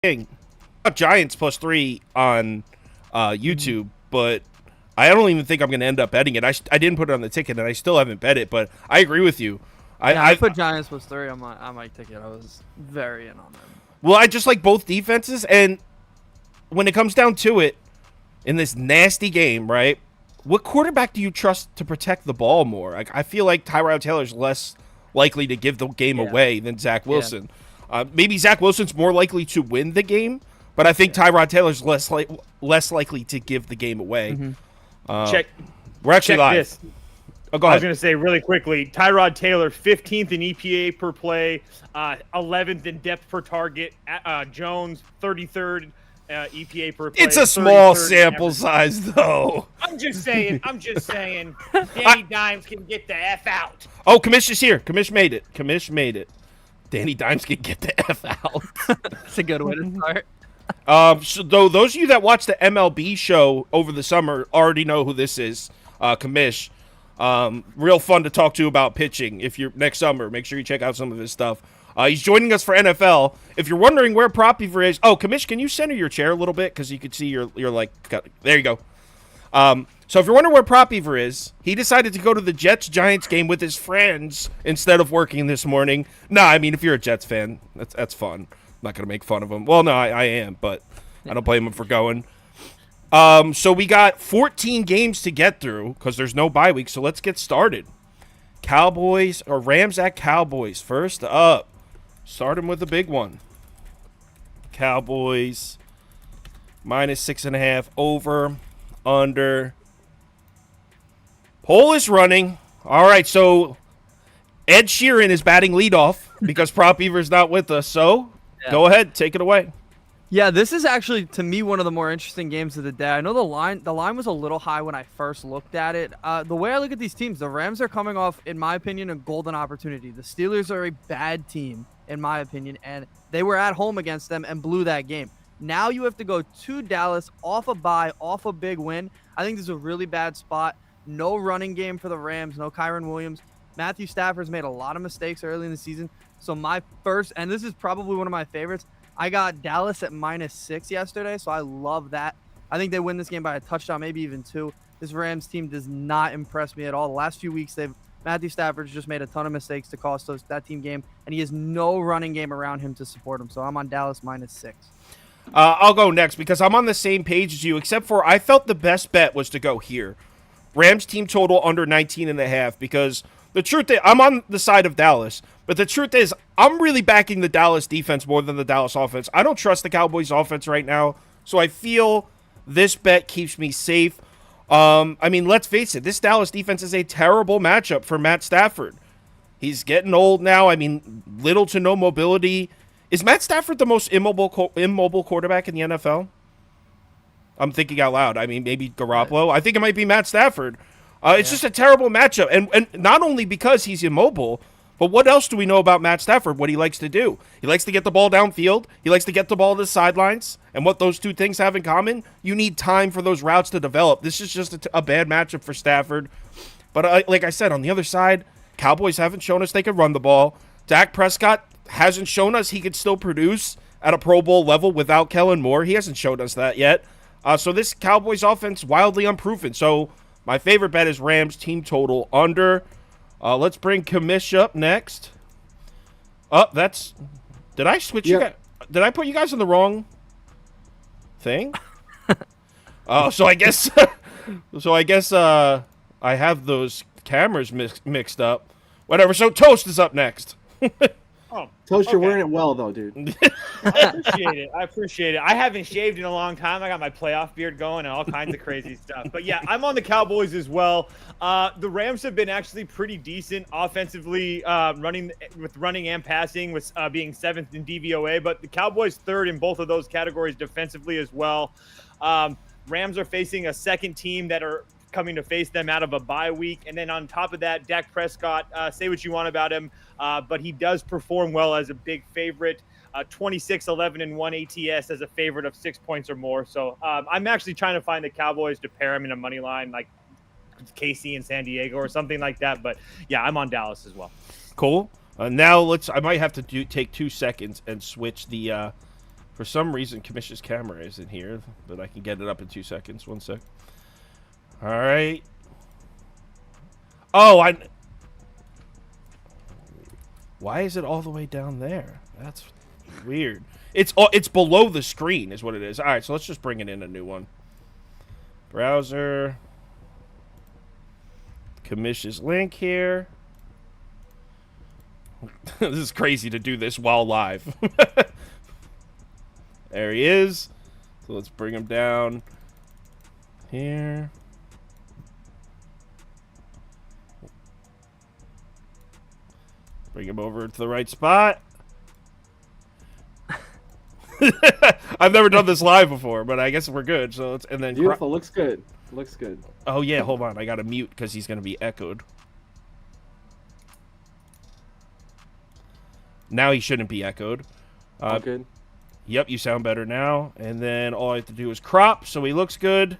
King. Giants +3 on YouTube, but I don't even think I'm going to end up betting it. I didn't put it on the ticket, and I still haven't bet it, but I agree with you. I put Giants +3 on my ticket. I was very in on them. Well, I just like both defenses, and when it comes down to it, in this nasty game, right, what quarterback do you trust to protect the ball more? I feel like Tyrod Taylor's less likely to give the game away than Zach Wilson. Maybe Zach Wilson's more likely to win the game, but I think Tyrod Taylor's less likely to give the game away. We're actually live. This. Oh, go ahead. I was going to say really quickly, Tyrod Taylor, 15th in EPA per play, 11th in depth per target. Jones, 33rd EPA per play. It's a small sample size, though. I'm just saying. Danny Dimes can get the F out. Oh, Kamish is here. Kamish made it. Danny Dimes can get the F out. That's a good way to start. So those of you that watched the MLB show over the summer already know who this is, Kamish. Real fun to talk to about pitching. If you're next summer, make sure you check out some of his stuff. He's joining us for NFL. If you're wondering where Prop Beaver is, Kamish, can you center your chair a little bit because you can see you're like there you go. So if you're wondering where Prop Beaver is, he decided to go to the Jets-Giants game with his friends instead of working this morning. No, I mean if you're a Jets fan, that's fun. I'm not gonna make fun of him. Well, no, I am, but I don't blame him for going. So we got 14 games to get through because there's no bye week. So let's get started. Rams at Cowboys. First up, starting with the big one. Cowboys -6.5 over, under. Poll is running. All right, so Ed Sheeran is batting leadoff because Prop Beaver's not with us. So go ahead, take it away. Yeah, this is actually, to me, one of the more interesting games of the day. I know the line was a little high when I first looked at it. The way I look at these teams, the Rams are coming off, in my opinion, a golden opportunity. The Steelers are a bad team, in my opinion, and they were at home against them and blew that game. Now you have to go to Dallas, off a bye, off a big win. I think this is a really bad spot. No running game for the Rams, no Kyron Williams. Matthew Stafford's made a lot of mistakes early in the season. So my first, and this is probably one of my favorites, I got Dallas at -6 yesterday, so I love that. I think they win this game by a touchdown, maybe even 2. This Rams team does not impress me at all. The last few weeks, Matthew Stafford's just made a ton of mistakes to cost that team game, and he has no running game around him to support him. So I'm on Dallas -6. I'll go next because I'm on the same page as you, except for I felt the best bet was to go here. Rams team total under 19.5 because the truth is, I'm on the side of Dallas, but the truth is I'm really backing the Dallas defense more than the Dallas offense. I don't trust the Cowboys offense right now, so I feel this bet keeps me safe. I mean, let's face it, this Dallas defense is a terrible matchup for Matt Stafford. He's getting old now. I mean, little to no mobility. Is Matt Stafford the most immobile quarterback in the NFL? I'm thinking out loud. I mean, maybe Garoppolo. I think it might be Matt Stafford. It's just a terrible matchup. And not only because he's immobile, but what else do we know about Matt Stafford, what he likes to do? He likes to get the ball downfield. He likes to get the ball to the sidelines. And what those two things have in common, you need time for those routes to develop. This is just a bad matchup for Stafford. But like I said, on the other side, Cowboys haven't shown us they can run the ball. Dak Prescott hasn't shown us he could still produce at a Pro Bowl level without Kellen Moore. He hasn't showed us that yet. So this Cowboys offense, wildly unproven. So my favorite bet is Rams team total under. Let's bring Kamish up next. Did I switch you guys? Did I put you guys in the wrong thing? So I guess I have those cameras mixed up. Whatever. So Toast is up next. Toast, you're wearing it well, though, dude. I appreciate it. I haven't shaved in a long time. I got my playoff beard going and all kinds of crazy stuff. But, yeah, I'm on the Cowboys as well. The Rams have been actually pretty decent offensively, running and passing, with being 7th in DVOA. But the Cowboys 3rd in both of those categories defensively as well. Rams are facing a second team that are coming to face them out of a bye week. And then on top of that, Dak Prescott, say what you want about him, but he does perform well as a big favorite. 26-11-1 ATS as a favorite of 6 points or more. So I'm actually trying to find the Cowboys to pair him in a money line like KC and San Diego or something like that. But, yeah, I'm on Dallas as well. Cool. Now I might have to take 2 seconds and switch the For some reason, Commission's camera isn't here, but I can get it up in 2 seconds. 1 sec. All right. Oh, why is it all the way down there? That's weird. It's below the screen is what it is. All right, so let's just bring it in a new one. Browser. Commission's link here. This is crazy to do this while live. There he is. So let's bring him down here. Bring him over to the right spot. I've never done this live before, but I guess we're good. So let's and then beautiful. Looks good. Looks good. Oh yeah, hold on. I got to mute because he's going to be echoed. Now he shouldn't be echoed. Good. Yep, you sound better now. And then all I have to do is crop, so he looks good.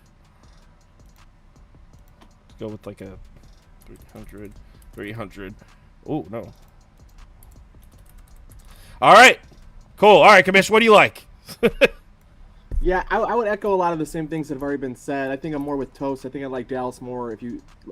Let's go with like a 300. Oh, no. All right. Cool. All right, Commish, what do you like? Yeah, I would echo a lot of the same things that have already been said. I think I'm more with Toast. I think I like Dallas more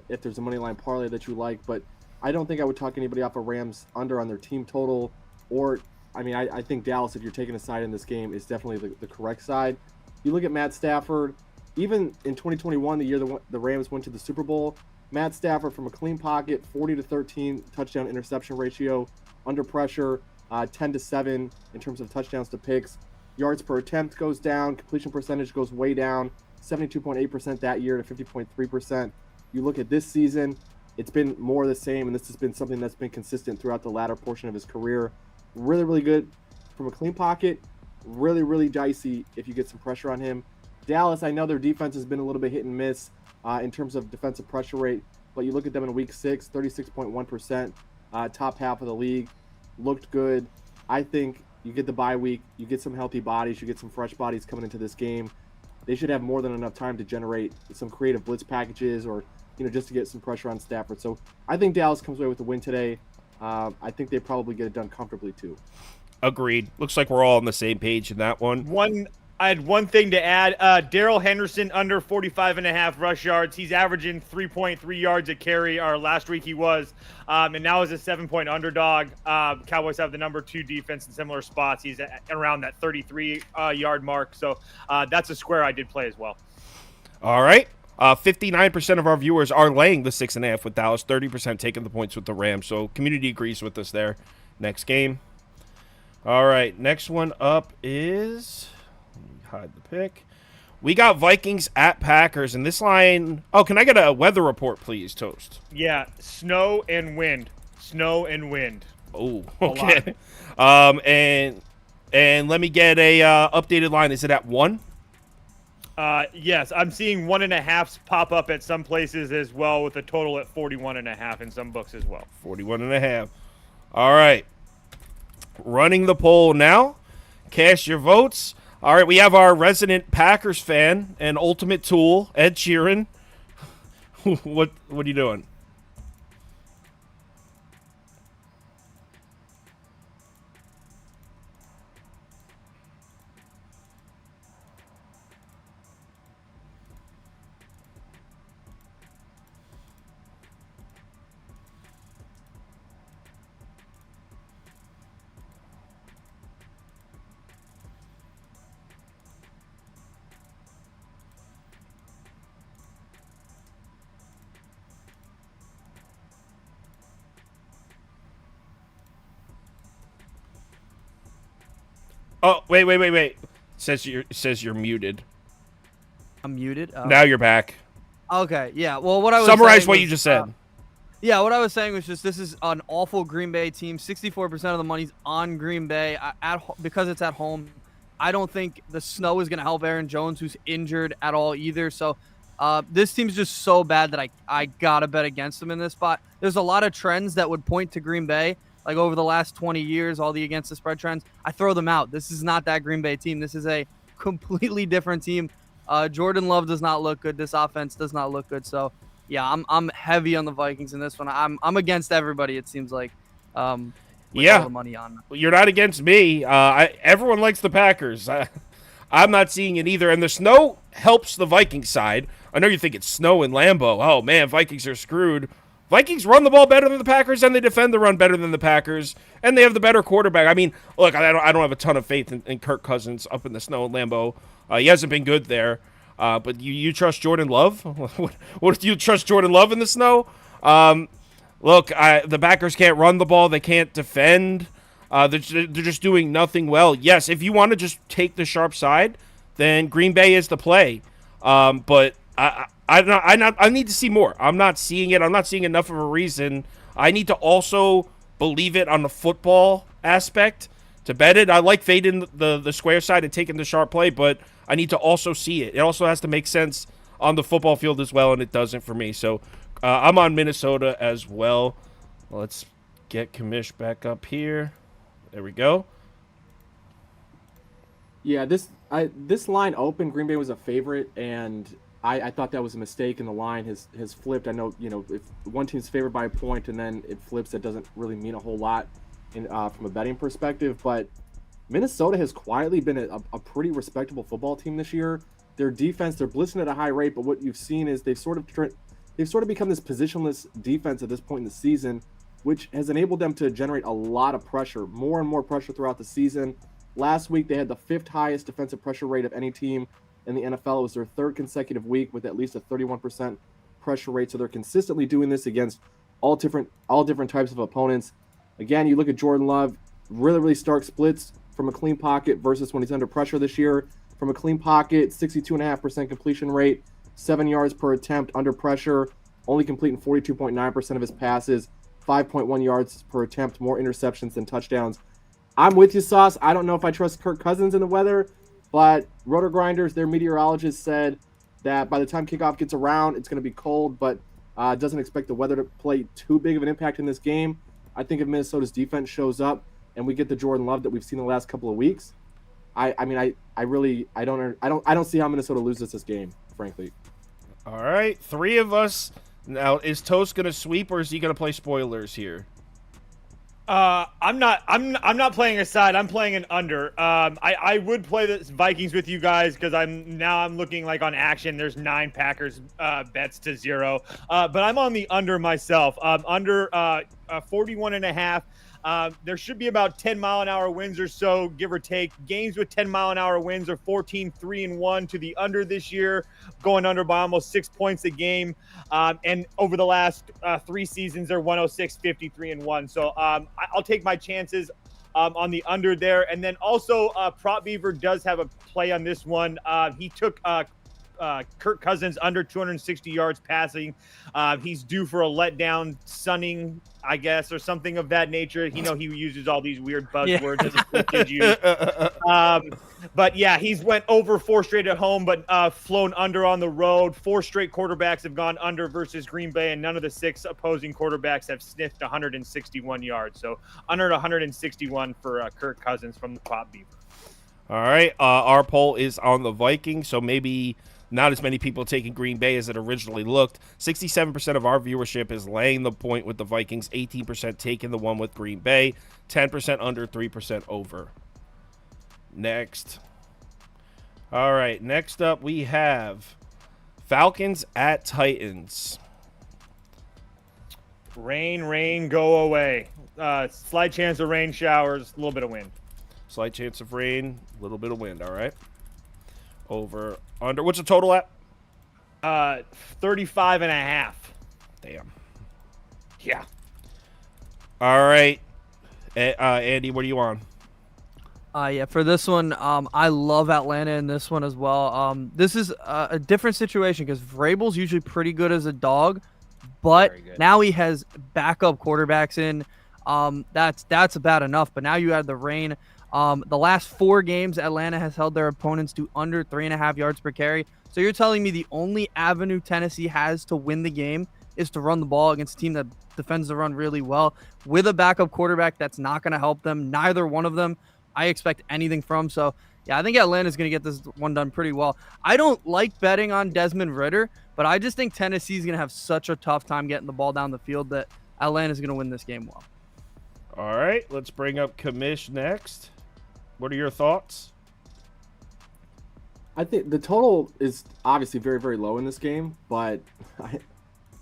if there's a money line parlay that you like, but I don't think I would talk anybody off a Rams under on their team total. Or, I mean, I think Dallas, if you're taking a side in this game, is definitely the correct side. You look at Matt Stafford, even in 2021, the year the Rams went to the Super Bowl, Matt Stafford from a clean pocket, 40-13 touchdown interception ratio, under pressure, 10-7 in terms of touchdowns to picks. Yards per attempt goes down, completion percentage goes way down, 72.8% that year to 50.3%. You look at this season, it's been more of the same, and this has been something that's been consistent throughout the latter portion of his career. Really, really good from a clean pocket. Really, really dicey if you get some pressure on him. Dallas, I know their defense has been a little bit hit and miss in terms of defensive pressure rate, but you look at them in week 6, 36.1%, top half of the league. Looked good. I think you get the bye week, you get some healthy bodies, you get some fresh bodies coming into this game. They should have more than enough time to generate some creative blitz packages or, just to get some pressure on Stafford. So I think Dallas comes away with the win today. I think they probably get it done comfortably too. Agreed. Looks like we're all on the same page in that one. I had one thing to add. Darrell Henderson under 45.5 rush yards. He's averaging 3.3 yards a carry. Or last week he was, and now is a 7-point underdog. Cowboys have the number 2 defense in similar spots. He's around that 33 yard mark. So that's a square I did play as well. All right. 59% of our viewers are laying the 6.5 with Dallas. 30% taking the points with the Rams. So community agrees with us there. Next game. All right. Next one up is. Hide the pick. We got Vikings at Packers, and this line. Oh, can I get a weather report, please, Toast? Yeah, snow and wind. Snow and wind. Oh, okay. And let me get a updated line. Is it at 1? Yes, I'm seeing 1.5s pop up at some places as well, with a total at 41.5 in some books as well. 41.5. All right. Running the poll now. Cast your votes. All right, we have our resident Packers fan and ultimate tool, Ed Sheeran. What are you doing? Oh, wait. Says you're muted. I'm muted. Oh. Now you're back. Okay, yeah. Well, what I was Summarize saying what was, you just said. Yeah, what I was saying was just this is an awful Green Bay team. 64% of the money's on Green Bay because it's at home. I don't think the snow is going to help Aaron Jones, who's injured at all either. So this team's just so bad that I got to bet against them in this spot. There's a lot of trends that would point to Green Bay. Like over the last 20 years, all the against the spread trends, I throw them out. This is not that Green Bay team. This is a completely different team. Jordan Love does not look good. This offense does not look good. So, yeah, I'm heavy on the Vikings in this one. I'm against everybody, it seems like. with Yeah. all the money on. You're not against me. Everyone likes the Packers. I'm not seeing it either. And the snow helps the Vikings side. I know you think it's snow in Lambeau. Oh, man, Vikings are screwed. Vikings run the ball better than the Packers, and they defend the run better than the Packers, and they have the better quarterback. I mean, look, I don't have a ton of faith in Kirk Cousins up in the snow in Lambeau. He hasn't been good there. But you trust Jordan Love? What do you trust Jordan Love in the snow? Look, the Packers can't run the ball. They can't defend. They're just doing nothing well. Yes, if you want to just take the sharp side, then Green Bay is the play. But I need to see more. I'm not seeing it. I'm not seeing enough of a reason. I need to also believe it on the football aspect to bet it. I like fading the square side and taking the sharp play, but I need to also see it. It also has to make sense on the football field as well, and it doesn't for me. So I'm on Minnesota as well. Let's get Kamish back up here. There we go. Yeah, this line open, Green Bay was a favorite, and I thought that was a mistake, and the line has flipped. I know, if one team's favored by a point and then it flips, that doesn't really mean a whole lot from a betting perspective. But Minnesota has quietly been a pretty respectable football team this year. Their defense, they're blitzing at a high rate, but what you've seen is they've sort of become this positionless defense at this point in the season, which has enabled them to generate a lot of pressure, more and more pressure throughout the season. Last week, they had the 5th highest defensive pressure rate of any team in the NFL. It was their 3rd consecutive week with at least a 31% pressure rate. So they're consistently doing this against all different types of opponents. Again, you look at Jordan Love, really, really stark splits from a clean pocket versus when he's under pressure this year. From a clean pocket, 62.5% completion rate, 7 yards per attempt under pressure, only completing 42.9% of his passes, 5.1 yards per attempt, more interceptions than touchdowns. I'm with you, Sauce. I don't know if I trust Kirk Cousins in the weather, but Roto Grinders, their meteorologist, said that by the time kickoff gets around, it's going to be cold, but doesn't expect the weather to play too big of an impact in this game. I think if Minnesota's defense shows up and we get the Jordan Love that we've seen the last couple of weeks, I don't see how Minnesota loses this game, frankly. All right, 3 of us. Now, is Toast going to sweep, or is he going to play spoilers here? I'm not playing a side. I'm playing an under. I would play the Vikings with you guys because I'm looking like on action. There's 9 Packers bets to 0. But I'm on the under myself. Under 41.5. There should be about 10-mile-an-hour winds or so, give or take. Games with 10-mile-an-hour winds are 14-3-1 to the under this year, going under by almost 6 points a game. And over the last 3 seasons, they're 106-53-1. So I'll take my chances on the under there. And then also, Prop Beaver does have a play on this one. He took Kirk Cousins under 260 yards passing. He's due for a letdown, sunning, I guess, or something of that nature. He uses all these weird buzzwords that the kids use. But yeah, he's went over 4 straight at home, but flown under on the road. 4 straight quarterbacks have gone under versus Green Bay, and none of the 6 opposing quarterbacks have sniffed 161 yards. So under 161 for Kirk Cousins from the Prop Beaver. All right, our poll is on the Vikings, so maybe not as many people taking Green Bay as it originally looked. 67% of our viewership is laying the point with the Vikings, 18% taking the one with Green Bay, 10% under, 3% over. Next. All right, next up we have Falcons at Titans. Rain, go away. Slight chance of rain showers, a little bit of wind. Slight chance of rain, a little bit of wind, all right. Over, under. What's the total at? 35.5. Damn. Yeah. All right. Andy, what are you on? Yeah, for this one, I love Atlanta in this one as well. This is a different situation because Vrabel's usually pretty good as a dog, but now he has backup quarterbacks in. That's about enough. But now you add the rain. The last 4 games, Atlanta has held their opponents to under 3.5 yards per carry. So you're telling me the only avenue Tennessee has to win the game is to run the ball against a team that defends the run really well with a backup quarterback that's not going to help them. Neither one of them I expect anything from. So, yeah, I think Atlanta's going to get this one done pretty well. I don't like betting on Desmond Ridder, but I just think Tennessee's going to have such a tough time getting the ball down the field that Atlanta's going to win this game well. All right, let's bring up Kamish next. What are your thoughts? I think the total is obviously very, very low in this game, but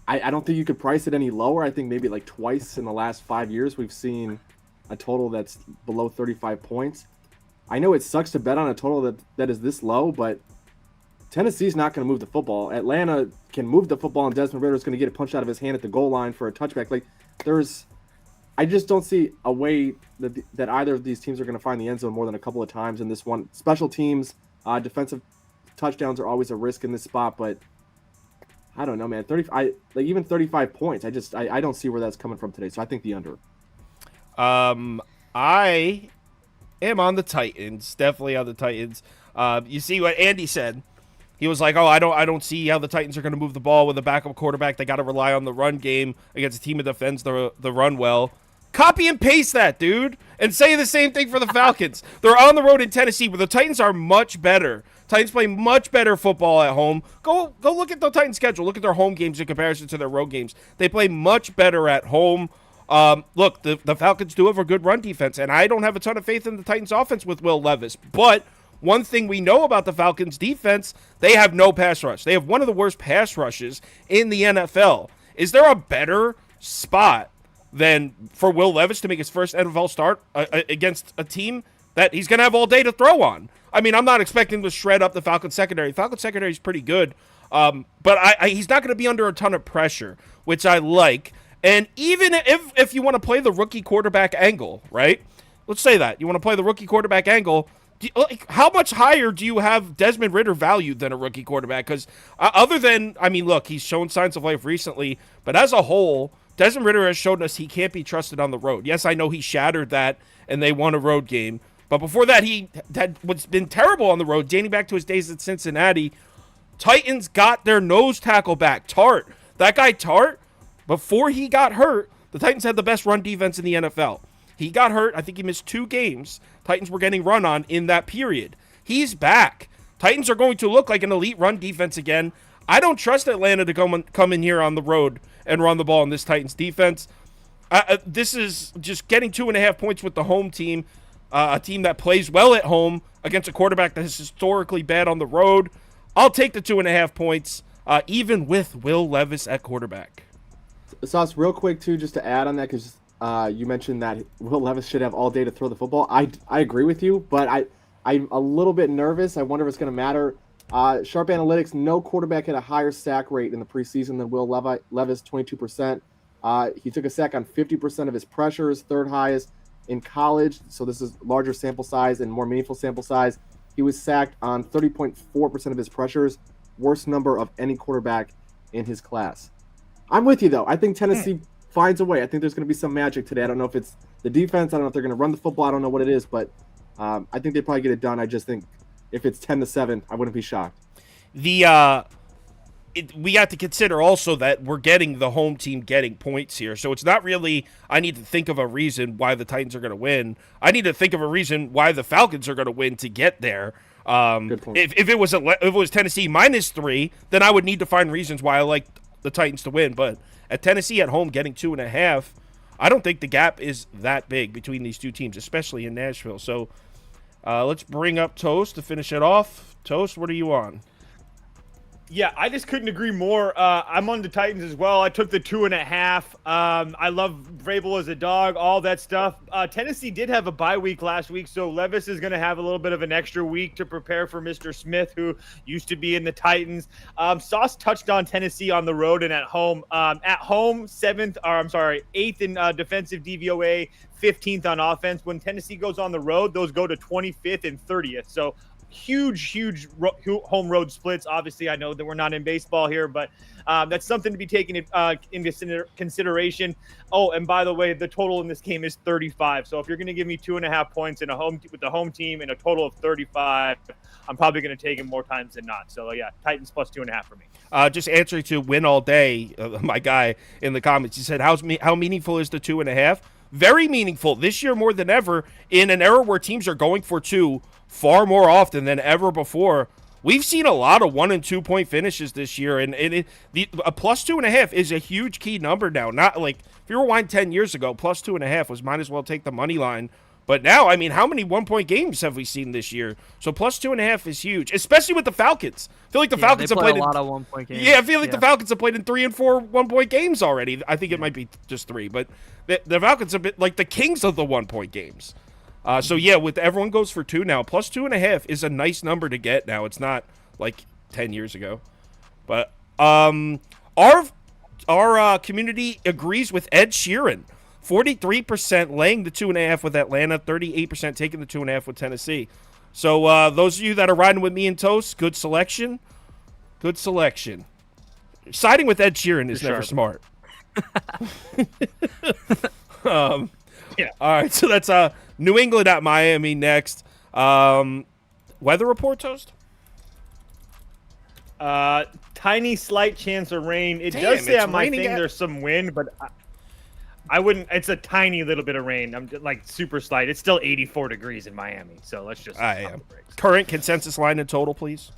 I don't think you could price it any lower. I think maybe like twice in the last 5 years we've seen a total that's below 35 points. I know it sucks to bet on a total that is this low, but Tennessee's not going to move the football. Atlanta can move the football, and Desmond Ridder is going to get it punched out of his hand at the goal line for a touchback. Like, I just don't see a way that either of these teams are going to find the end zone more than a couple of times in this one. Special teams, defensive touchdowns are always a risk in this spot, but I don't know, man. Even 35 points. I don't see where that's coming from today. So I think the under. I am on the Titans. Definitely on the Titans. You see what Andy said. He was like, "Oh, I don't see how the Titans are going to move the ball with a backup quarterback. They got to rely on the run game against a team that defends the run well." Copy and paste that, dude, and say the same thing for the Falcons. They're on the road in Tennessee, but the Titans are much better. Titans play much better football at home. Go look at the Titans' schedule. Look at their home games in comparison to their road games. They play much better at home. Look, the Falcons do have a good run defense, and I don't have a ton of faith in the Titans' offense with Will Levis. But one thing we know about the Falcons' defense, they have no pass rush. They have one of the worst pass rushes in the NFL. Is there a better spot than for Will Levis to make his first NFL start against a team that he's going to have all day to throw on? I mean, I'm not expecting to shred up the Falcons secondary. Falcons secondary is pretty good, but he's not going to be under a ton of pressure, which I like. And even if you want to play the rookie quarterback angle, right? Let's say that. You want to play the rookie quarterback angle. How much higher do you have Desmond Ridder valued than a rookie quarterback? Because other than, I mean, look, he's shown signs of life recently, but as a whole, Desmond Ridder has shown us he can't be trusted on the road. Yes, I know he shattered that, and they won a road game. But before that, he had what's been terrible on the road, dating back to his days at Cincinnati. Titans got their nose tackle back, Tart. That guy, Tart, before he got hurt, the Titans had the best run defense in the NFL. He got hurt. I think he missed 2 games. Titans were getting run on in that period. He's back. Titans are going to look like an elite run defense again. I don't trust Atlanta to come in here on the road and run the ball in this Titans defense. This is just getting 2.5 points with the home team, a team that plays well at home against a quarterback that is historically bad on the road. I'll take the 2.5 points, even with Will Levis at quarterback. Sauce, real quick, too, just to add on that, because you mentioned that Will Levis should have all day to throw the football. I agree with you, but I'm a little bit nervous. I wonder if it's going to matter. Sharp Analytics, no quarterback had a higher sack rate in the preseason than Will Levis, 22%. He took a sack on 50% of his pressures, third highest in college. So this is larger sample size and more meaningful sample size. He was sacked on 30.4% of his pressures, worst number of any quarterback in his class. I'm with you, though. I think Tennessee finds a way. I think there's going to be some magic today. I don't know if it's the defense. I don't know if they're going to run the football. I don't know what it is, but I think they probably get it done. I just think if it's 10-7, I wouldn't be shocked. We have to consider also that we're getting the home team getting points here. So it's not really I need to think of a reason why the Titans are going to win. I need to think of a reason why the Falcons are going to win to get there. Good point. If it was Tennessee -3, then I would need to find reasons why I like the Titans to win. But at Tennessee at home getting 2.5, I don't think the gap is that big between these two teams, especially in Nashville. So let's bring up Toast to finish it off. Toast, what are you on? Yeah, I just couldn't agree more. I'm on the Titans as well. I took the 2.5. I love Vrabel as a dog, all that stuff. Tennessee did have a bye week last week, so Levis is going to have a little bit of an extra week to prepare for Mr. Smith, who used to be in the Titans. Sauce touched on Tennessee on the road and at home. At home, 8th in defensive DVOA, 15th on offense. When Tennessee goes on the road, those go to 25th and 30th. So huge home road splits. Obviously, I know that we're not in baseball here, but that's something to be taken into consideration. Oh, and by the way, the total in this game is 35. So if you're going to give me 2.5 points in with the home team and a total of 35, I'm probably going to take it more times than not. So yeah, Titans plus 2.5 for me. Just answering to Win All Day, my guy in the comments, he said, how meaningful is the 2.5? Very meaningful this year more than ever in an era where teams are going for 2 far more often than ever before. we've seen a lot of 1 and 2 point finishes this year, and a plus 2.5 is a huge key number now. Not like if you rewind 10 years ago, plus 2.5 was might as well take the money line. But now, I mean, how many 1 point games have we seen this year? So plus 2.5 is huge, especially with the Falcons. I feel like the Falcons have played a lot of 1 point games. Yeah, I feel like the Falcons have played in 3 and 4 1 point games already. I think it might be just 3, but the Falcons have been like the kings of the 1 point games. So yeah, with everyone goes for 2 now. Plus 2.5 is a nice number to get now. It's not like 10 years ago, but our community agrees with Ed Sheeran. 43% laying the 2.5 with Atlanta, 38% taking the 2.5 with Tennessee. So those of you that are riding with me and Toast, good selection. Good selection. Siding with Ed Sheeran is never smart. Yeah. All right, so that's New England at Miami next. Weather report, Toast? Tiny slight chance of rain. It Damn, does say it's on my raining thing at- there's some wind, but I wouldn't. It's a tiny little bit of rain. I'm just, like super slight. It's still 84 degrees in Miami, so let's just. pump the brakes. Current consensus line in total, please.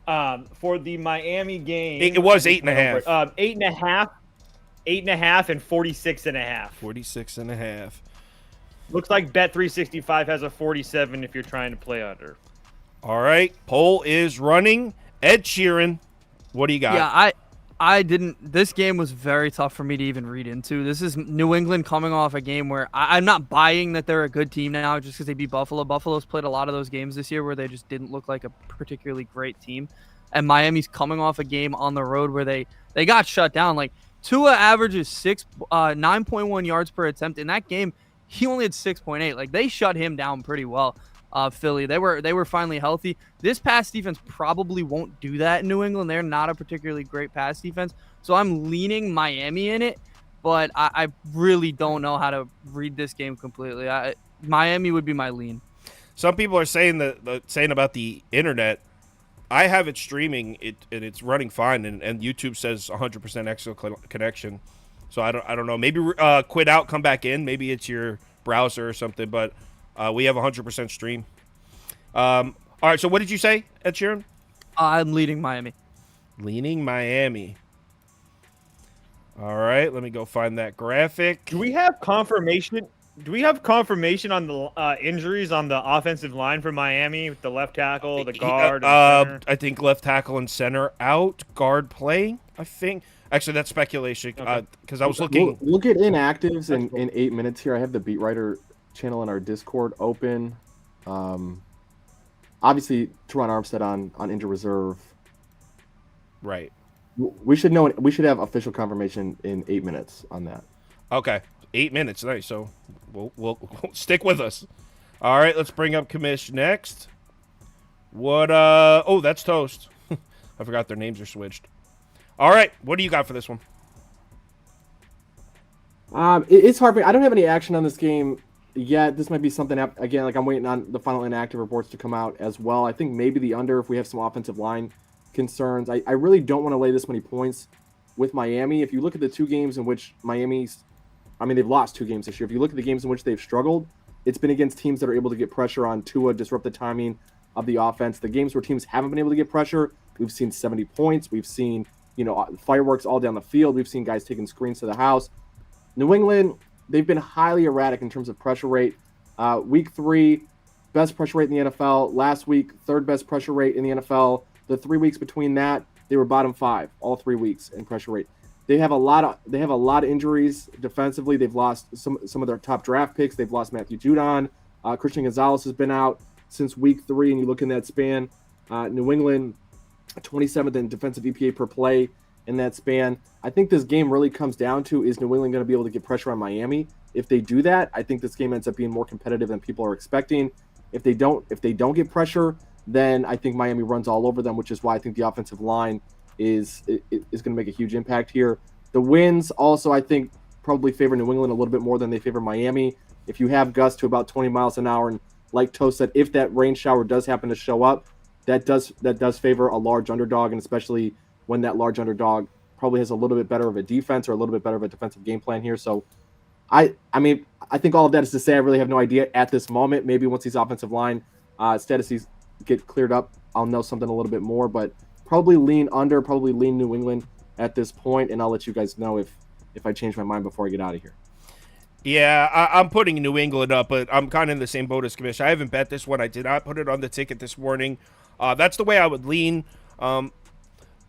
For the Miami game, It was 8.5. 8.5, 8.5, and 46.5. 46.5. Looks like Bet365 has a 47 if you're trying to play under. All right, poll is running. Ed Sheeran, what do you got? Yeah, I didn't. This game was very tough for me to even read into. This is New England coming off a game where I'm not buying that they're a good team now just because they beat Buffalo. Buffalo's played a lot of those games this year where they just didn't look like a particularly great team. And Miami's coming off a game on the road where they got shut down. Like Tua averages 9.1 yards per attempt. In that game, he only had 6.8. Like they shut him down pretty well. Philly, they were finally healthy. This pass defense probably won't do that in New England. They're not a particularly great pass defense, so I'm leaning Miami in it. But I really don't know how to read this game completely. Miami would be my lean. Some people are saying saying about the internet. I have it streaming, and it's running fine, and YouTube says 100% extra connection. So I don't know. Maybe quit out, come back in. Maybe it's your browser or something, but. We have 100% stream. All right, so what did you say, Ed Sheeran? I'm leading Miami. Leaning Miami. All right, let me go find that graphic. Do we have confirmation? Do we have confirmation on the injuries on the offensive line for Miami with the left tackle, the guard? And the center? I think left tackle and center out, guard playing. I think. Actually, that's speculation because I was looking. Look at inactives in 8 minutes here. I have the beat writer channel in our Discord open. Obviously, Teron Armstead on injured reserve. Right. We should know. We should have official confirmation in 8 minutes on that. Okay, 8 minutes. Nice. So we'll stick with us. All right, let's bring up Commish next. What? Oh, that's Toast. I forgot their names are switched. All right, what do you got for this one? It's hard for me. I don't have any action on this game. Yeah, this might be something, again, like I'm waiting on the final inactive reports to come out as well. I think maybe the under if we have some offensive line concerns. I really don't want to lay this many points with Miami. If you look at the 2 games in which they've lost 2 games this year. If you look at the games in which they've struggled, it's been against teams that are able to get pressure on Tua, disrupt the timing of the offense. The games where teams haven't been able to get pressure, we've seen 70 points. We've seen, fireworks all down the field. We've seen guys taking screens to the house. New England, they've been highly erratic in terms of pressure rate. Week 3, best pressure rate in the NFL. Last week, 3rd best pressure rate in the NFL. The 3 weeks between that, they were bottom 5 all 3 weeks in pressure rate. They have a lot of injuries defensively. They've lost some of their top draft picks. They've lost Matthew Judon. Christian Gonzalez has been out since week 3, and you look in that span. New England, 27th in defensive EPA per play in that span. I think this game really comes down to, is New England going to be able to get pressure on Miami? If they do that, I think this game ends up being more competitive than people are expecting. If they don't get pressure, then I think Miami runs all over them, which is why I think the offensive line is going to make a huge impact here. The wins also, I think, probably favor New England a little bit more than they favor Miami. If you have gusts to about 20 miles an hour, and like Toast said, if that rain shower does happen to show up, that does favor a large underdog, and especially when that large underdog probably has a little bit better of a defense or a little bit better of a defensive game plan here. So I think all of that is to say I really have no idea at this moment. Maybe once these offensive line statistics get cleared up, I'll know something a little bit more. But probably lean under, probably lean New England at this point, and I'll let you guys know if I change my mind before I get out of here. Yeah, I'm putting New England up, but I'm kind of in the same boat as Commish. I haven't bet this one. I did not put it on the ticket this morning. That's the way I would lean.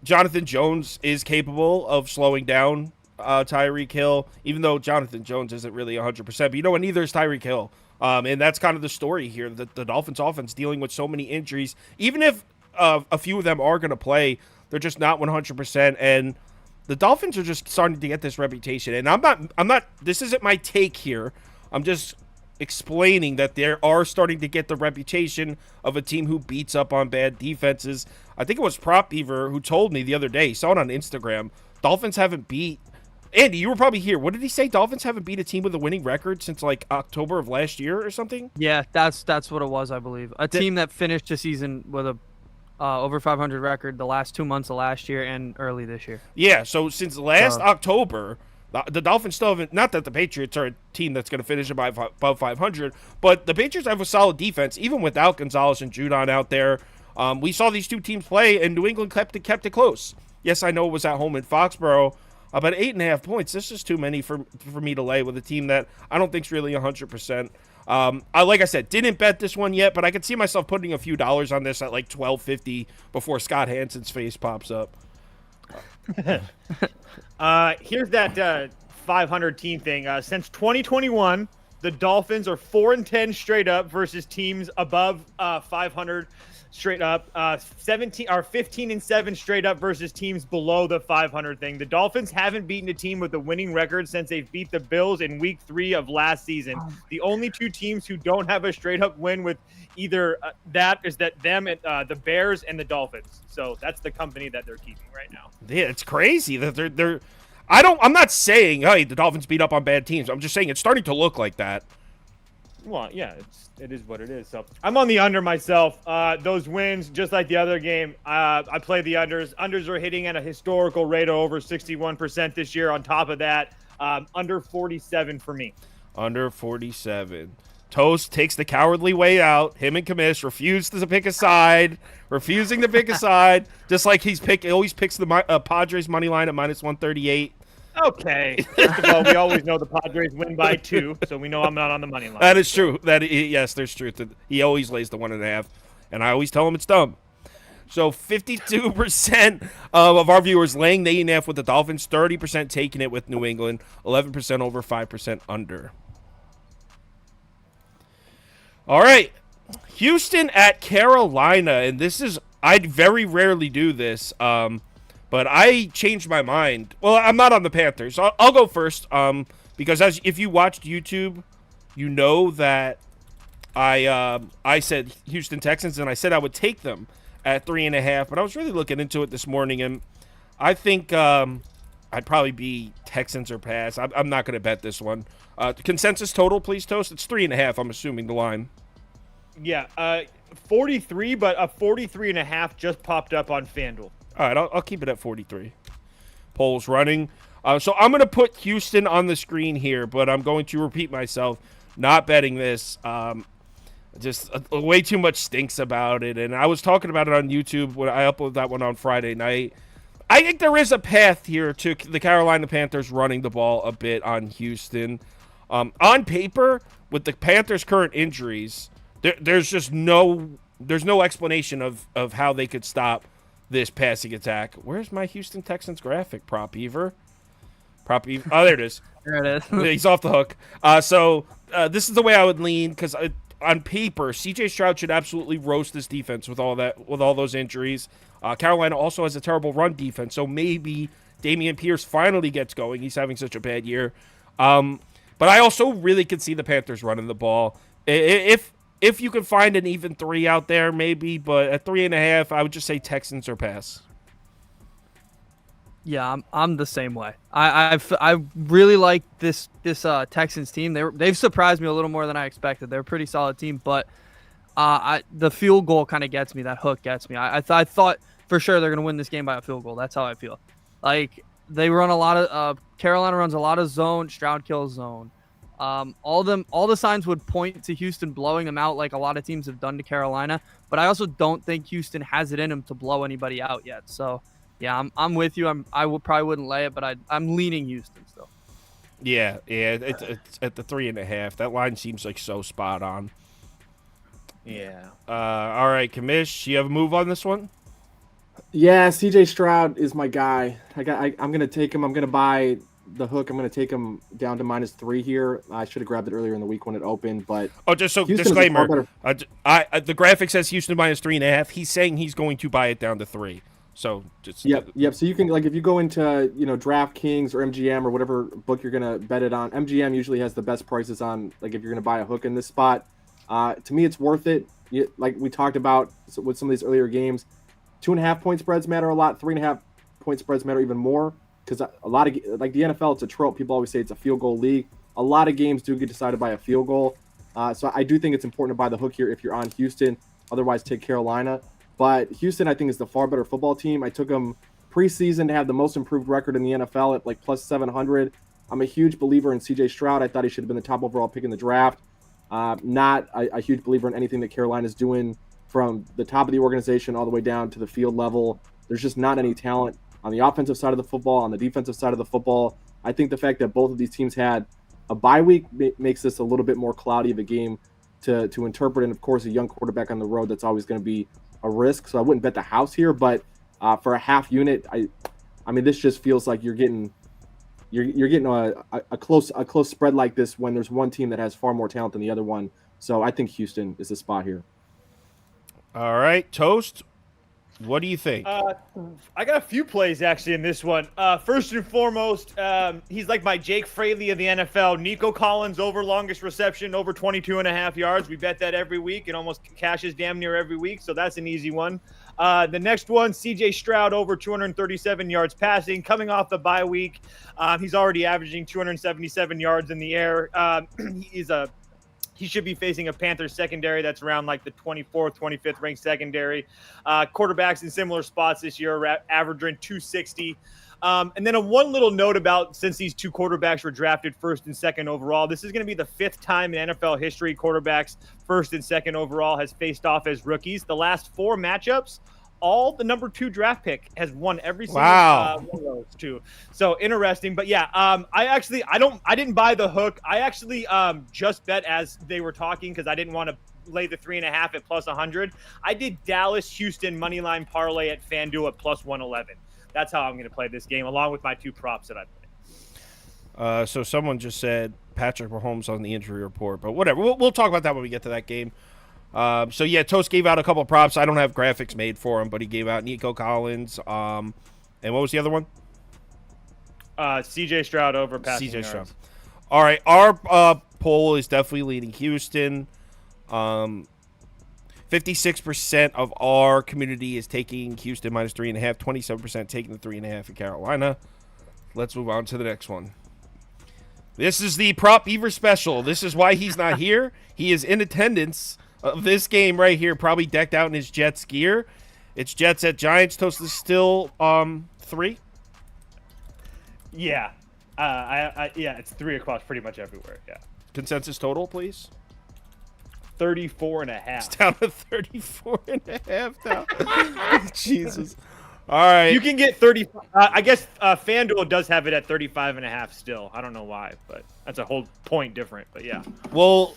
Jonathan Jones is capable of slowing down Tyreek Hill, even though Jonathan Jones isn't really 100%. But you know what? Neither is Tyreek Hill. And that's kind of the story here. The Dolphins offense dealing with so many injuries. Even if a few of them are going to play, they're just not 100%. And the Dolphins are just starting to get this reputation. And I'm not, this isn't my take here. I'm just explaining that they are starting to get the reputation of a team who beats up on bad defenses. I think it was Prop Beaver who told me the other day, he saw it on Instagram, Dolphins haven't beat, Andy, you were probably here. What did he say? Dolphins haven't beat a team with a winning record since like October of last year or something? Yeah, that's what it was, I believe. A team that finished the season with a over 500 record the last 2 months of last year and early this year. Yeah, so since last October, the Dolphins still haven't, not that the Patriots are a team that's going to finish above 500, but the Patriots have a solid defense, even without Gonzalez and Judon out there. We saw these two teams play, and New England kept it close. Yes, I know it was at home in Foxborough, but 8.5 points, this is too many for me to lay with a team that I don't think is really 100%. Like I said, didn't bet this one yet, but I could see myself putting a few dollars on this at like $12.50 before Scott Hansen's face pops up. Here's that 500 team thing. Since 2021, the Dolphins are 4-10 straight up versus teams above 500 straight up. 15-7 straight up versus teams below the 500 thing. The Dolphins haven't beaten a team with a winning record since they beat the Bills in Week 3 of last season. The only two teams who don't have a straight up win with either the Bears and the Dolphins. So that's the company that they're keeping right now. Yeah, it's crazy that they're. I'm not saying, hey, the Dolphins beat up on bad teams. I'm just saying it's starting to look like that. Well, yeah, it is what it is. So I'm on the under myself. Those wins, just like the other game, I play the unders. Unders are hitting at a historical rate of over 61% this year. On top of that, under 47 for me. Under 47. Toast takes the cowardly way out. Him and Kamish refusing to pick a side, just like he always picks the Padres money line at -138. Okay. First of all, we always know the Padres win by 2, so we know I'm not on the money line. That is true. Yes, there's truth. He always lays the 1.5, and I always tell him it's dumb. So 52% of our viewers laying the 8.5 with the Dolphins, 30% taking it with New England, 11% over, 5% under. All right, Houston at Carolina, and this is, I very rarely do this, but I changed my mind. Well, I'm not on the Panthers. I'll go first, because if you watched YouTube, you know that I said Houston Texans, and I said I would take them at 3.5, but I was really looking into it this morning, and I think I'd probably be Texans or pass. I'm not going to bet this one. Consensus total, please, Toast. It's 3.5. I'm assuming the line. Yeah, 43, but a 43.5 just popped up on FanDuel. All right, I'll keep it at 43. Polls running. So I'm going to put Houston on the screen here, but I'm going to repeat myself. Not betting this. Just way too much stinks about it. And I was talking about it on YouTube when I uploaded that one on Friday night. I think there is a path here to the Carolina Panthers running the ball a bit on Houston. On paper, with the Panthers' current injuries, there's just no explanation of how they could stop this passing attack. Where's my Houston Texans graphic, Prop Beaver? Oh, there it is. There it is. He's off the hook. So this is the way I would lean, because on paper, C.J. Stroud should absolutely roast this defense with all those injuries. Carolina also has a terrible run defense, so maybe Dameon Pierce finally gets going. He's having such a bad year. But I also really could see the Panthers running the ball. If you can find an even 3 out there, maybe, but at 3.5, I would just say Texans or pass. Yeah, I'm the same way. I really like this Texans team. They've surprised me a little more than I expected. They're a pretty solid team, but the field goal kind of gets me. That hook gets me. I thought for sure they're gonna win this game by a field goal. That's how I feel. Like they run a lot of Carolina runs a lot of zone. Stroud kills zone. All the signs would point to Houston blowing them out like a lot of teams have done to Carolina. But I also don't think Houston has it in them to blow anybody out yet. So, yeah, I'm with you. Probably wouldn't lay it, but I'm leaning Houston still. Yeah, it's at the 3.5. That line seems like so spot on. Yeah. All right, Kamish, you have a move on this one? Yeah, CJ Stroud is my guy. I'm gonna take him. I'm gonna buy the hook. I'm gonna take him down to -3 here. I should have grabbed it earlier in the week when it opened, but Just so Houston is a far disclaimer, better- the graphic says Houston -3.5. He's saying he's going to buy it down to 3. So just Yep. So you can, like, if you go into DraftKings or MGM or whatever book you're gonna bet it on. MGM usually has the best prices on, like, if you're gonna buy a hook in this spot. To me, it's worth it. Like we talked about with some of these earlier games, 2.5 point spreads matter a lot. 3.5 point spreads matter even more, because a lot of, like, the NFL, it's a trope. People always say it's a field goal league. A lot of games do get decided by a field goal. So I do think it's important to buy the hook here if you're on Houston. Otherwise, take Carolina. But Houston, I think, is the far better football team. I took them preseason to have the most improved record in the NFL at like +700. I'm a huge believer in CJ Stroud. I thought he should have been the top overall pick in the draft. Not a huge believer in anything that Carolina's doing from the top of the organization all the way down to the field level. There's just not any talent on the offensive side of the football, on the defensive side of the football. I think the fact that both of these teams had a bye week makes this a little bit more cloudy of a game to interpret. And, of course, a young quarterback on the road, that's always going to be a risk. So I wouldn't bet the house here, but for a half unit, I mean, this just feels like you're getting a close spread like this when there's one team that has far more talent than the other one. So I think Houston is the spot here. All right, Toast, what do you think? I got a few plays actually in this one. First and foremost, he's like my Jake Fraley of the NFL. Nico Collins over longest reception, over 22.5 yards. We bet that every week. It almost cashes damn near every week, so that's an easy one. The next one, CJ Stroud over 237 yards passing, coming off the bye week. He's already averaging 277 yards in the air. He should be facing a Panthers secondary that's around like the 24th, 25th ranked secondary. Quarterbacks in similar spots this year are averaging 260. And then one little note about, since these two quarterbacks were drafted first and second overall, this is going to be the 5th time in NFL history quarterbacks first and second overall has faced off as rookies. The last 4 matchups, all the number 2 draft pick has won every single one of those two. So interesting. But yeah, I didn't buy the hook. I actually just bet as they were talking, because I didn't want to lay the 3.5 at +100. I did Dallas Houston moneyline parlay at FanDuel at +111. That's how I'm going to play this game, along with my 2 props that I played. So someone just said Patrick Mahomes on the injury report, but whatever. We'll talk about that when we get to that game. So yeah, Toast gave out a couple of props. I don't have graphics made for him, but he gave out Nico Collins. And what was the other one? CJ Stroud over passing yards. Stroud. All right, our poll is definitely leading Houston. 56% of our community is taking Houston -3.5. 27% taking the 3.5 in Carolina. Let's move on to the next one. This is the Prop Beaver special. This is why he's not here. He is in attendance of this game right here, probably decked out in his Jets gear. It's Jets at Giants. Toast is still 3. Yeah, it's 3 across pretty much everywhere. Yeah. Consensus total, please. 34.5. It's down to 34.5 now. Jesus. All right. You can get 30. I guess FanDuel does have it at 35.5 still. I don't know why, but that's a whole point different. But yeah. Well,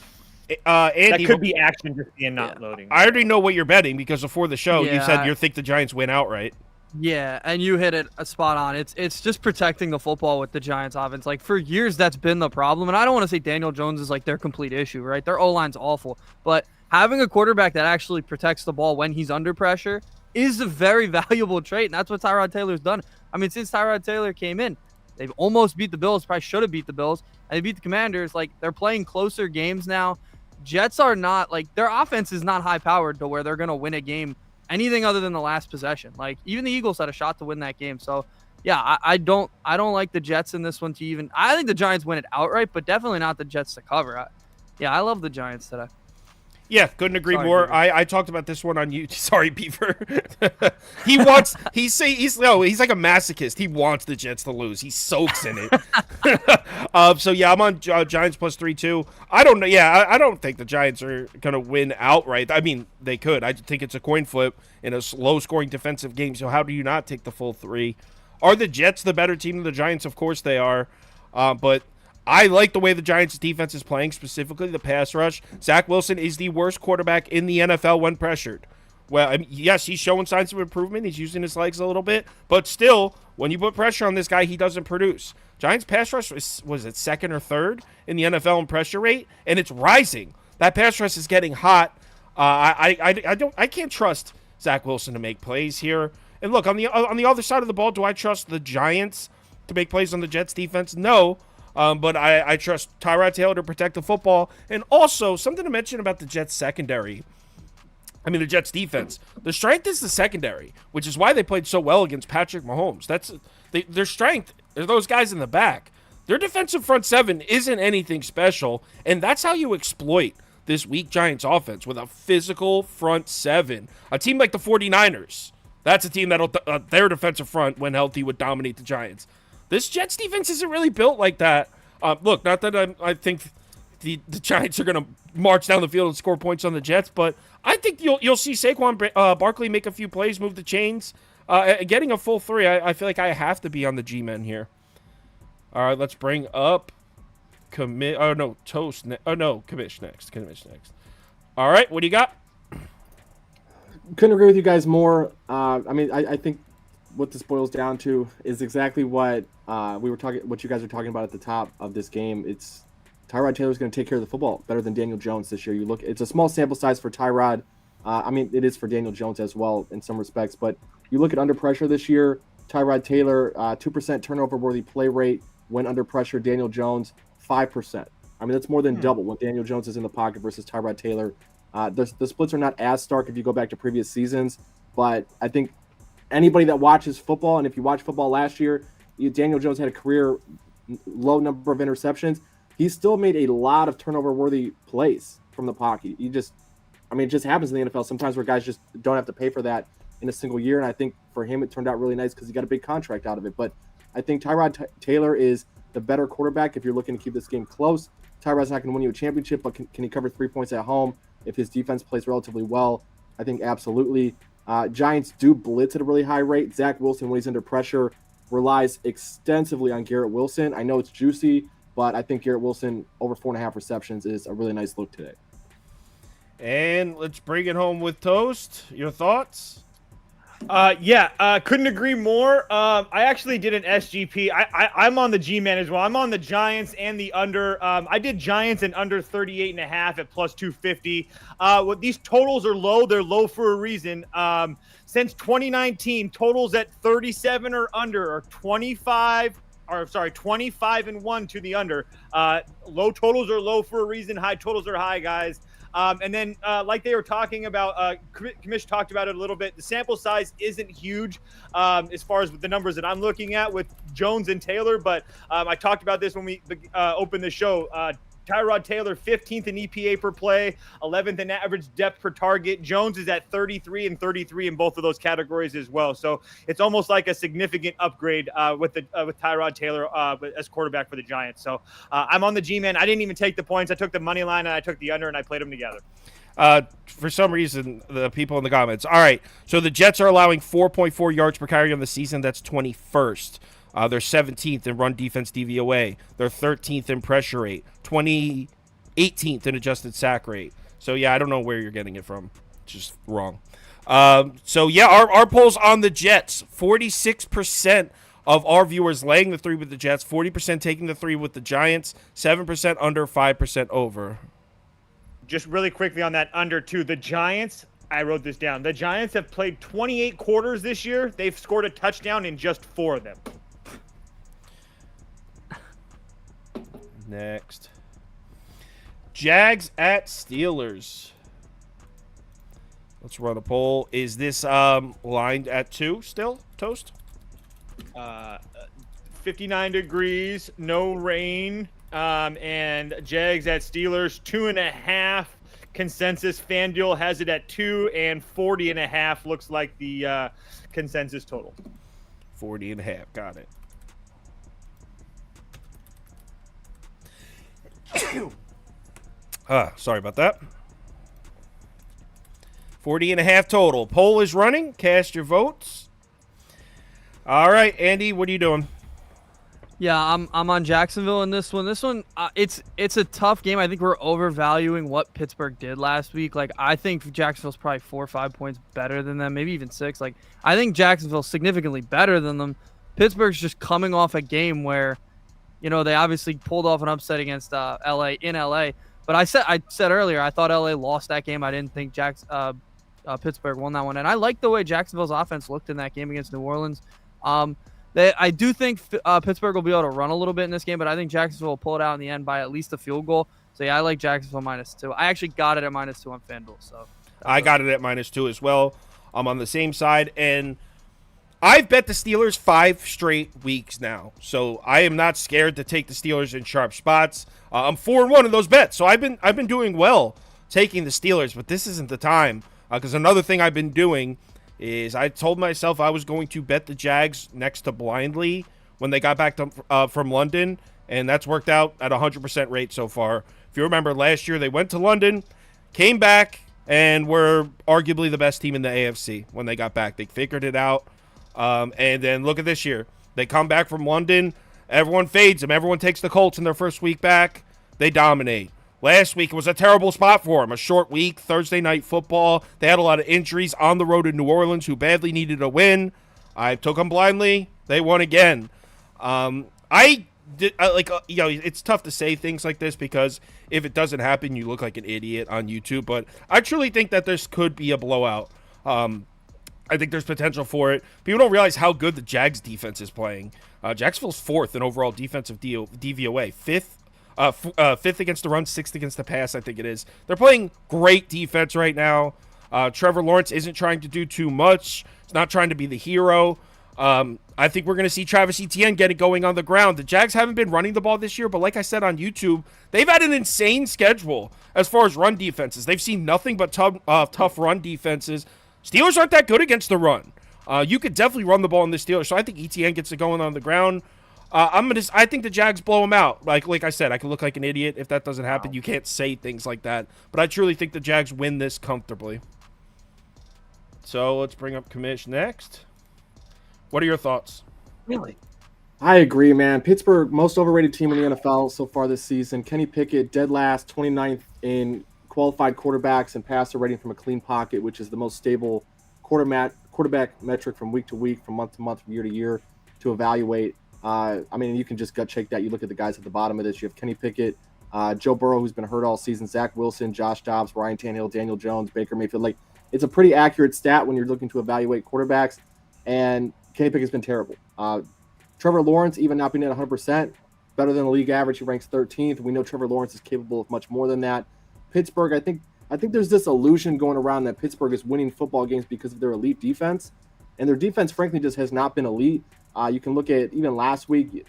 Andy, that could be action just being not loading. I already know what you're betting, because before the show you said Yeah. you think the Giants win outright. Yeah, and you hit it a spot on. It's just protecting the football with the Giants offense. Like, for years, that's been the problem. And I don't want to say Daniel Jones is like their complete issue, right? Their O-line's awful. But having a quarterback that actually protects the ball when he's under pressure is a very valuable trait. And that's what Tyrod Taylor's done. I mean, since Tyrod Taylor came in, they've almost beat the Bills. Probably should have beat the Bills. And they beat the Commanders. Like, they're playing closer games now. Jets are not, like, their offense is not high-powered to where they're going to win a game anything other than the last possession. Like, even the Eagles had a shot to win that game. So yeah, I don't like the Jets in this one to even. I think the Giants win it outright, but definitely not the Jets to cover. I love the Giants today. Yeah, couldn't agree Sorry, more. Beaver. I talked about this one on you. Sorry, Beaver. He's like a masochist. He wants the Jets to lose. He soaks in it. So yeah, I'm on Giants plus 3-2. I don't know. Yeah, I don't think the Giants are gonna win outright. I mean, they could. I think it's a coin flip in a low-scoring defensive game. So how do you not take the full 3? Are the Jets the better team than the Giants? Of course they are. But I like the way the Giants' defense is playing, specifically the pass rush. Zach Wilson is the worst quarterback in the NFL when pressured. Well, I mean, yes, he's showing signs of improvement. He's using his legs a little bit. But still, when you put pressure on this guy, he doesn't produce. Giants' pass rush was it second or third in the NFL in pressure rate? And it's rising. That pass rush is getting hot. I can't trust Zach Wilson to make plays here. And look, on the other side of the ball, do I trust the Giants to make plays on the Jets' defense? No. But I trust Tyrod Taylor to protect the football. And also, something to mention about the Jets secondary. I mean, the Jets defense. The strength is the secondary, which is why they played so well against Patrick Mahomes. Their strength are those guys in the back. Their defensive front seven isn't anything special, and that's how you exploit this weak Giants offense, with a physical front seven. A team like the 49ers, that's a team that'll their defensive front, when healthy, would dominate the Giants. This Jets defense isn't really built like that. Look, not that I think the Giants are going to march down the field and score points on the Jets, but I think you'll see Saquon Barkley make a few plays, move the chains. Getting a full 3, I feel like I have to be on the G-men here. All right, let's bring up Kamish next. All right, what do you got? Couldn't agree with you guys more. I think what this boils down to is exactly what what you guys were talking about at the top of this game. It's Tyrod Taylor's going to take care of the football better than Daniel Jones this year. It's a small sample size for Tyrod. It is for Daniel Jones as well in some respects, but you look at under pressure this year, Tyrod Taylor, 2% turnover-worthy play rate when under pressure. Daniel Jones, 5%. That's more than double when Daniel Jones is in the pocket versus Tyrod Taylor. The splits are not as stark if you go back to previous seasons, but I think anybody that watches football, and if you watched football last year, Daniel Jones had a career low number of interceptions. He still made a lot of turnover-worthy plays from the pocket. It just happens in the NFL sometimes where guys just don't have to pay for that in a single year, and I think for him it turned out really nice because he got a big contract out of it. But I think Tyrod Taylor is the better quarterback if you're looking to keep this game close. Tyrod's not going to win you a championship, but can he cover 3 points at home if his defense plays relatively well? I think absolutely. Giants do blitz at a really high rate. Zach Wilson, when he's under pressure, relies extensively on Garrett Wilson. I know it's juicy, but I think Garrett Wilson over 4.5 receptions is a really nice look today. And let's bring it home with Toast. Your thoughts? Couldn't agree more. I actually did an SGP. I'm on the G-Man as well. I'm on the Giants and the under. I did Giants and under 38.5 at plus 250. These totals are low. They're low for a reason. Since 2019, totals at 37 or under are 25 and 1 to the under. Low totals are low for a reason. High totals are high, guys. And then, like they were talking about, Kamish talked about it a little bit. The sample size isn't huge as far as the numbers that I'm looking at with Jones and Taylor. But I talked about this when we opened the show. Tyrod Taylor, 15th in EPA per play, 11th in average depth per target. Jones is at 33 and 33 in both of those categories as well. So it's almost like a significant upgrade with Tyrod Taylor as quarterback for the Giants. So I'm on the G-Man. I didn't even take the points. I took the money line and I took the under and I played them together. For some reason, the people in the comments. All right, so the Jets are allowing 4.4 yards per carry on the season. That's 21st. They're 17th in run defense DVOA. They're 13th in pressure rate. 18th in adjusted sack rate. So, yeah, I don't know where you're getting it from. It's just wrong. Our polls on the Jets. 46% of our viewers laying the 3 with the Jets. 40% taking the 3 with the Giants. 7% under, 5% over. Just really quickly on that under, too. The Giants, I wrote this down. The Giants have played 28 quarters this year. They've scored a touchdown in just 4 of them. Next. Jags at Steelers. Let's run a poll. Is this lined at 2 still, Toast? 59 degrees, no rain, and Jags at Steelers, 2.5. consensus. FanDuel has it at 2, and 40.5 looks like the consensus total. 40.5. Got it. Sorry about that. 40.5 total. Poll is running. Cast your votes. All right, Andy, what are you doing? Yeah, I'm on Jacksonville in this one. This one, it's a tough game. I think we're overvaluing what Pittsburgh did last week. Like, I think Jacksonville's probably 4 or 5 points better than them, maybe even 6. Like, I think Jacksonville's significantly better than them. Pittsburgh's just coming off a game where, you know, they obviously pulled off an upset against LA in LA. But I said earlier, I thought LA lost that game. I didn't think Pittsburgh won that one. And I like the way Jacksonville's offense looked in that game against New Orleans. I do think Pittsburgh will be able to run a little bit in this game, but I think Jacksonville will pull it out in the end by at least a field goal. So, yeah, I like Jacksonville -2. I actually got it at -2 on FanDuel. So I got it at -2 as well. I'm on the same side, and I've bet the Steelers 5 straight weeks now. So I am not scared to take the Steelers in sharp spots. I'm 4-1 in those bets, so I've been doing well taking the Steelers, but this isn't the time because another thing I've been doing is I told myself I was going to bet the Jags next to blindly when they got back from London, and that's worked out at 100% rate so far. If you remember last year, they went to London, came back, and were arguably the best team in the AFC when they got back. They figured it out, and then look at this year. They come back from London, everyone fades them. Everyone takes the Colts in their first week back. They dominate. Last week, it was a terrible spot for them. A short week, Thursday night football. They had a lot of injuries on the road in New Orleans who badly needed a win. I took them blindly. They won again. It's tough to say things like this because if it doesn't happen, you look like an idiot on YouTube. But I truly think that this could be a blowout. I think there's potential for it. People don't realize how good the Jags defense is playing. Jacksonville's 4th in overall defensive DVOA, 5th against the run, 6th against the pass, I think it is. They're playing great defense right now. Trevor Lawrence isn't trying to do too much. He's not trying to be the hero. I think we're going to see Travis Etienne get it going on the ground. The Jags haven't been running the ball this year, but like I said on YouTube, they've had an insane schedule as far as run defenses. They've seen nothing but tough run defenses. Steelers aren't that good against the run. You could definitely run the ball in the Steelers, so I think Etienne gets it going on the ground. I think the Jags blow them out. Like I said, I could look like an idiot if that doesn't happen. You can't say things like that. But I truly think the Jags win this comfortably. So let's bring up Kamish next. What are your thoughts? Really? I agree, man. Pittsburgh, most overrated team in the NFL so far this season. Kenny Pickett, dead last, 29th in qualified quarterbacks and passer rating from a clean pocket, which is the most stable quarterback metric from week to week, from month to month, from year to year to evaluate. You can just gut check that. You look at the guys at the bottom of this. You have Kenny Pickett, Joe Burrow, who's been hurt all season, Zach Wilson, Josh Dobbs, Ryan Tannehill, Daniel Jones, Baker Mayfield. Like, it's a pretty accurate stat when you're looking to evaluate quarterbacks, and Kenny Pickett's been terrible. Trevor Lawrence, even not being at 100%, better than the league average. He ranks 13th. We know Trevor Lawrence is capable of much more than that. Pittsburgh, I think there's this illusion going around that Pittsburgh is winning football games because of their elite defense, and their defense, frankly, just has not been elite. You can look at even last week,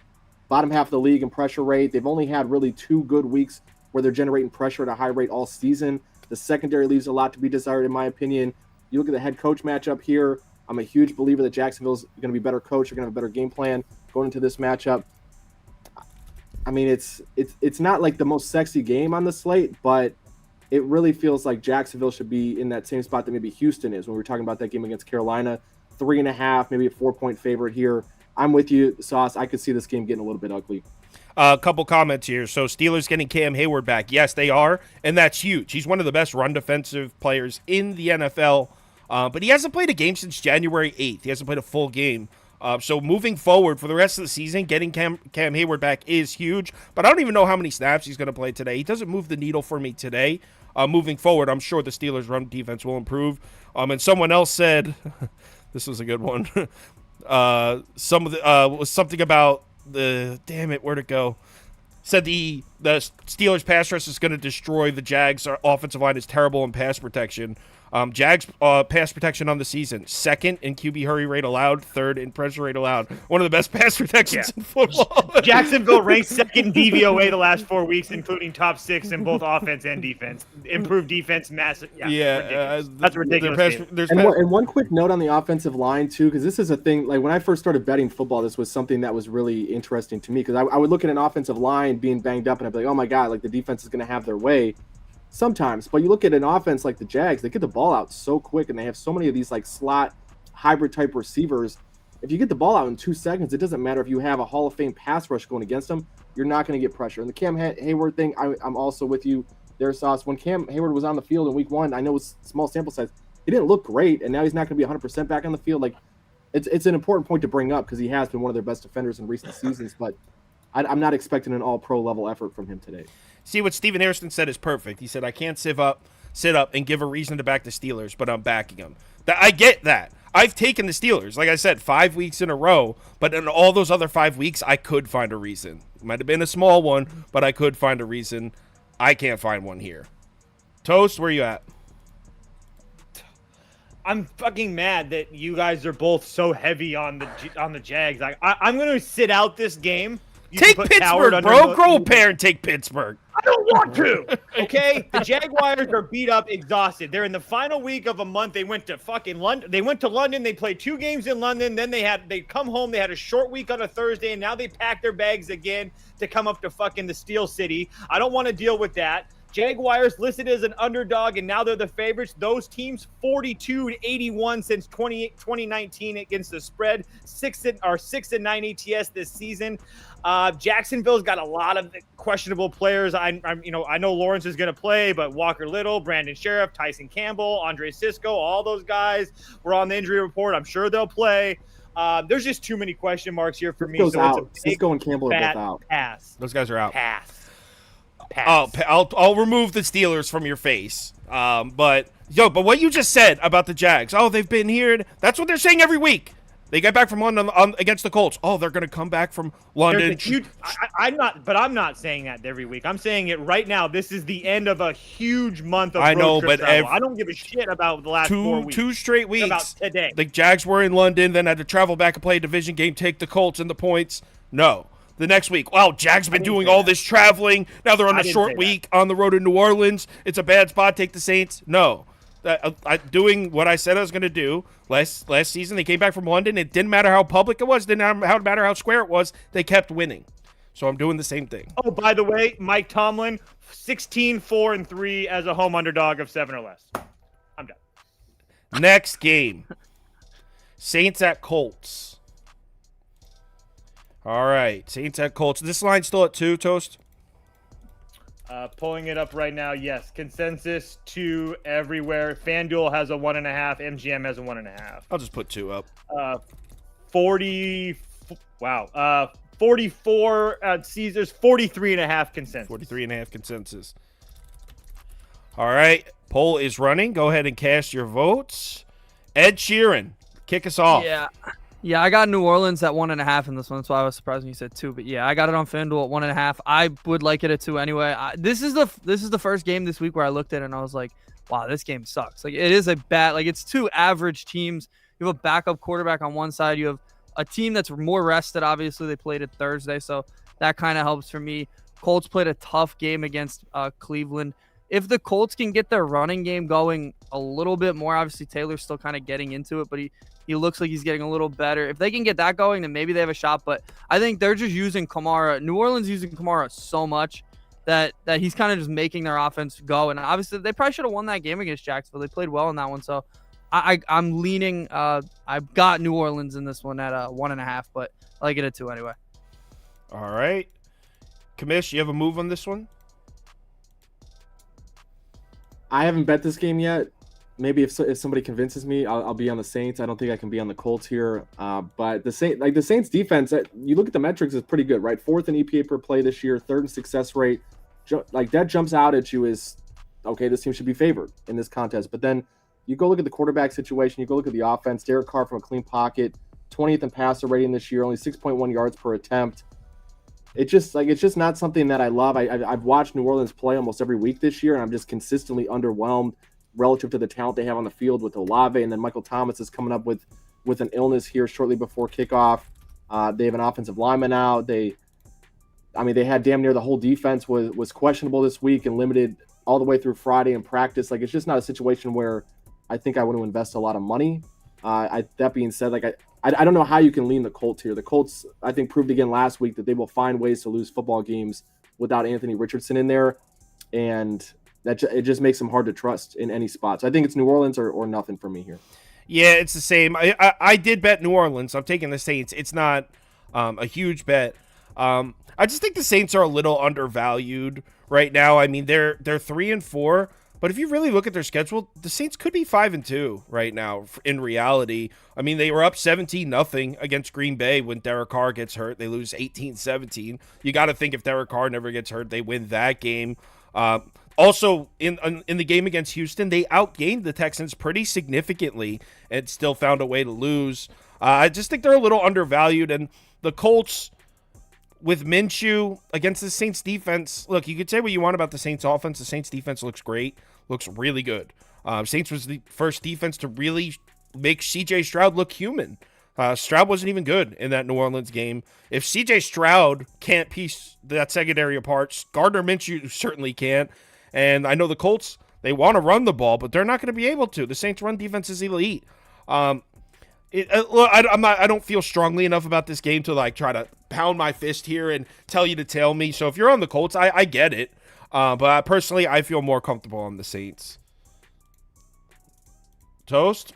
bottom half of the league in pressure rate. They've only had really 2 good weeks where they're generating pressure at a high rate all season. The secondary leaves a lot to be desired, in my opinion. You look at the head coach matchup here. I'm a huge believer that Jacksonville's going to be a better coach. They're going to have a better game plan going into this matchup. I mean, it's not like the most sexy game on the slate, but it really feels like Jacksonville should be in that same spot that maybe Houston is when we were talking about that game against Carolina. 3.5, maybe a 4-point favorite here. I'm with you, Sauce. I could see this game getting a little bit ugly. A couple comments here. So Steelers getting Cam Hayward back. Yes, they are, and that's huge. He's one of the best run defensive players in the NFL, but he hasn't played a game since January 8th. He hasn't played a full game. So moving forward for the rest of the season, getting Cam Hayward back is huge, but I don't even know how many snaps he's going to play today. He doesn't move the needle for me today. Moving forward, I'm sure the Steelers' run defense will improve. And someone else said... This was a good one. Was something about the where'd it go? Said the Steelers pass rush is going to destroy the Jags. Our offensive line is terrible in pass protection. Jags pass protection on the season, second in QB hurry rate allowed, third in pressure rate allowed. One of the best pass protections in football. Jacksonville ranked second in DVOA the last 4 weeks, including top 6 in both offense and defense. Improved defense, massive. Yeah, that's ridiculous. And one quick note on the offensive line too, because this is a thing. Like when I first started betting football, this was something that was really interesting to me because I would look at an offensive line being banged up and I'd be like, oh my god, like the defense is going to have their way. Sometimes, but you look at an offense like the Jags, they get the ball out so quick and they have so many of these like slot hybrid type receivers. If you get the ball out in 2 seconds, it doesn't matter if you have a Hall of Fame pass rush going against them, you're not going to get pressure. And the Cam Hayward thing, I'm also with you there, Sauce. When Cam Hayward was on the field in week 1, I know it's small sample size, he didn't look great, and now he's not going to be 100% back on the field. Like, it's an important point to bring up because he has been one of their best defenders in recent seasons, but I'm not expecting an all-pro level effort from him today. See, what Steven Harrison said is perfect. He said, I can't sit up and give a reason to back the Steelers, but I'm backing them. I get that. I've taken the Steelers, like I said, 5 weeks in a row, but in all those other 5 weeks, I could find a reason. It might have been a small one, but I could find a reason. I can't find one here. Toast, where you at? I'm fucking mad that you guys are both so heavy on the Jags. I'm going to sit out this game. Take Pittsburgh, bro. Grow a pair and take Pittsburgh. I don't want to. Okay, the Jaguars are beat up, exhausted. They're in the final week of a month. They went to fucking London. They went to London. They played 2 games in London. Then they come home. They had a short week on a Thursday, and now they packed their bags again to come up to fucking the Steel City. I don't want to deal with that. Jaguars listed as an underdog, and now they're the favorites. Those teams 42-81 since 2019 against the spread. 6-9 ATS this season. Jacksonville's got a lot of questionable players. I know Lawrence is going to play, but Walker Little, Brandon Sheriff, Tyson Campbell, Andre Sisco, all those guys were on the injury report. I'm sure they'll play. There's just too many question marks here for me. So out. Sisco and Campbell are both out. Pass. Those guys are out. Pass. I'll remove the Steelers from your face. But what you just said about the Jags, they've been here. That's what they're saying every week. They get back from London against the Colts. They're going to come back from London. I'm not saying that every week. I'm saying it right now. This is the end of a huge month of I know, road trip but travel. I don't give a shit about the last 4 weeks. 2 straight weeks. About today. The Jags were in London, then had to travel back and play a division game, take the Colts and the points. No. The next week, Jags been doing all this traveling. Now they're on a short week on the road to New Orleans. It's a bad spot. Take the Saints. No. Doing what I said I was going to do last season. They came back from London. It didn't matter how public it was. Didn't matter how square it was. They kept winning. So I'm doing the same thing. Oh, by the way, Mike Tomlin, 16-4-3 as a home underdog of 7 or less. I'm done. Next game. Saints at Colts. All right. Saints at Colts. This line's still at 2, Toast? Pulling it up right now, yes. Consensus 2 everywhere. FanDuel has a 1.5. MGM has a 1.5. I'll just put 2 up. 44 at Caesars, 43.5 consensus. 43.5 consensus. All right. Poll is running. Go ahead and cast your votes. Ed Sheeran, kick us off. Yeah, I got New Orleans at 1.5 in this one. That's why I was surprised when you said 2. But yeah, I got it on FanDuel at 1.5. I would like it at 2 anyway. This is the first game this week where I looked at it and I was like, wow, this game sucks. Like, it is a bad, like, it's 2 average teams. You have a backup quarterback on one side. You have a team that's more rested. Obviously, they played it Thursday, so that kind of helps for me. Colts played a tough game against Cleveland. If the Colts can get their running game going a little bit more, obviously Taylor's still kind of getting into it, but he looks like he's getting a little better. If they can get that going, then maybe they have a shot. But I think they're just using Kamara. New Orleans using Kamara so much that he's kind of just making their offense go. And obviously, they probably should have won that game against Jacksonville. They played well in that one. So I'm leaning. I've got New Orleans in this one at 1.5, but I like it at 2 anyway. All right. Kamish, you have a move on this one? I haven't bet this game yet. Maybe if somebody convinces me, I'll be on the Saints. I don't think I can be on the Colts here. But the Saints defense, you look at the metrics, is pretty good, right? 4th in EPA per play this year, 3rd in success rate. Like, that jumps out at you as, okay, this team should be favored in this contest. But then you go look at the quarterback situation. You go look at the offense. Derek Carr from a clean pocket, 20th in passer rating this year, only 6.1 yards per attempt. It's just not something that I love. I've watched New Orleans play almost every week this year, and I'm just consistently underwhelmed. relative to the talent they have on the field with Olave, and then Michael Thomas is coming up with an illness here shortly before kickoff. They have an offensive lineman out. They had damn near the whole defense was questionable this week and limited all the way through Friday in practice. Like, it's just not a situation where I think I want to invest a lot of money. That being said, like I don't know how you can lean the Colts here. The Colts, I think, proved again last week that they will find ways to lose football games without Anthony Richardson in there, and it just makes them hard to trust in any spot. So I think it's New Orleans or nothing for me here. Yeah, it's the same. I did bet New Orleans. I'm taking the Saints. It's not a huge bet. I just think the Saints are a little undervalued right now. I mean, they're 3-4, but if you really look at their schedule, the Saints could be 5-2 right now. In reality, I mean, they were up 17-0 against Green Bay when Derek Carr gets hurt. They lose 18-17. You got to think if Derek Carr never gets hurt, they win that game. Also, in the game against Houston, they outgained the Texans pretty significantly and still found a way to lose. I just think they're a little undervalued, and the Colts with Minshew against the Saints defense. Look, you could say what you want about the Saints offense. The Saints defense looks great, looks really good. Saints was the first defense to really make C.J. Stroud look human. Stroud wasn't even good in that New Orleans game. If C.J. Stroud can't piece that secondary apart, Gardner Minshew certainly can't. And I know the Colts, they want to run the ball, but they're not going to be able to. The Saints' run defense is elite. Look, I don't feel strongly enough about this game to like try to pound my fist here and tell you to tell me. So if you're on the Colts, I get it. But personally, I feel more comfortable on the Saints. Toast?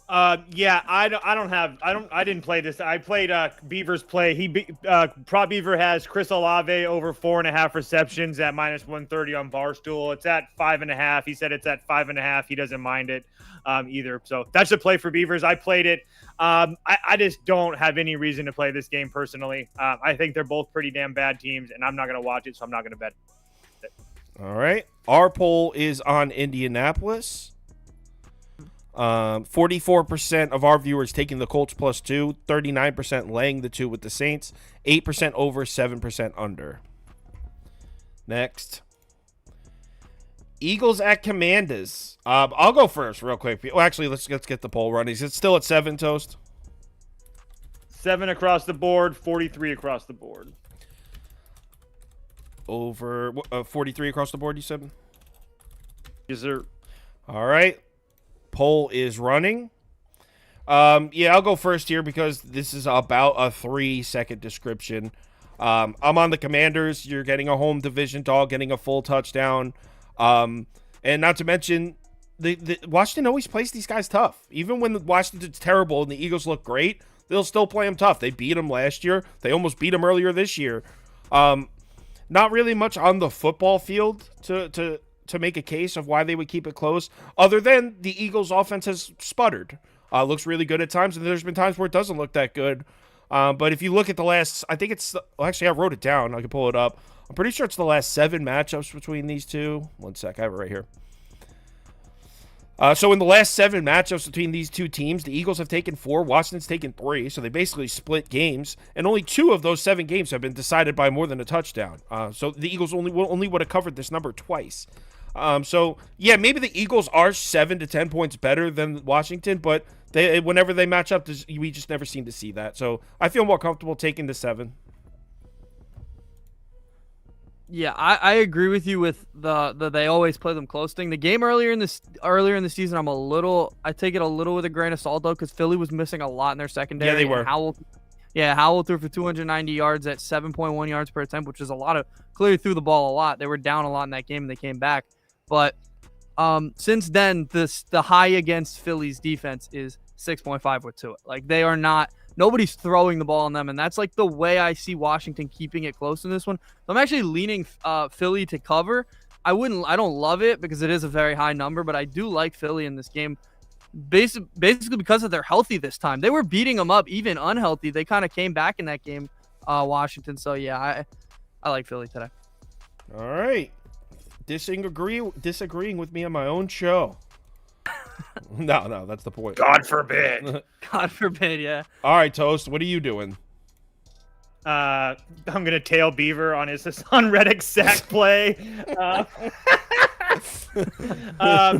Yeah, I didn't play this. I played Beaver's play. Prop Beaver has Chris Olave over 4.5 receptions at -130 on Barstool. It's at 5.5. He said it's at 5.5. He doesn't mind it either. So that's a play for Beavers. I played it. I just don't have any reason to play this game personally. I think they're both pretty damn bad teams, and I'm not going to watch it, so I'm not going to bet it. All right. Our poll is on Indianapolis. 44% of our viewers taking the Colts +2, 39% laying the 2 with the Saints, 8% over, 7% under. Next. Eagles at Commanders. I'll go first real quick. Well, actually, let's get the poll running. Is it still at 7, Toast? 7 across the board, 43 across the board. Over 43 across the board, you said? Yes, sir. All right. Poll is running. Yeah, I'll go first here because this is about a 3-second description. I'm on the Commanders. You're getting a home division dog, getting a full touchdown. And not to mention, the Washington always plays these guys tough. Even when Washington's terrible and the Eagles look great, they'll still play them tough. They beat them last year. They almost beat them earlier this year. Not really much on the football field to make a case of why they would keep it close, other than the Eagles' offense has sputtered. Looks really good at times, and there's been times where it doesn't look that good. But if you look at the last, I think it's, actually I wrote it down. I can pull it up. I'm pretty sure it's the last 7 matchups between these two. One sec, I have it right here. So in the last 7 matchups between these two teams, the Eagles have taken 4, Washington's taken 3, so they basically split games, and only 2 of those 7 games have been decided by more than a touchdown. So the Eagles only would have covered this number twice. So yeah, maybe the Eagles are 7 to 10 points better than Washington, but whenever they match up, we just never seem to see that. So I feel more comfortable taking the 7. Yeah, I agree with you with the they always play them close thing. The game earlier in the season, I take it a little with a grain of salt though, because Philly was missing a lot in their secondary. Yeah, they were. Howell threw for 290 yards at 7.1 yards per attempt, which is a lot. Clearly threw the ball a lot. They were down a lot in that game and they came back. But since then, the high against Philly's defense is 6.5 with to it. Like, they are not. Nobody's throwing the ball on them, and that's like the way I see Washington keeping it close in this one. So I'm actually leaning Philly to cover. I don't love it because it is a very high number, but I do like Philly in this game, basically because of they're healthy this time. They were beating them up even unhealthy. They kind of came back in that game, Washington. So yeah, I like Philly today. All right, disagreeing with me on my own show. No, that's the point. God forbid. God forbid, yeah. All right, Toast, what are you doing? I'm gonna tail Beaver on his Hassan Reddick sack play.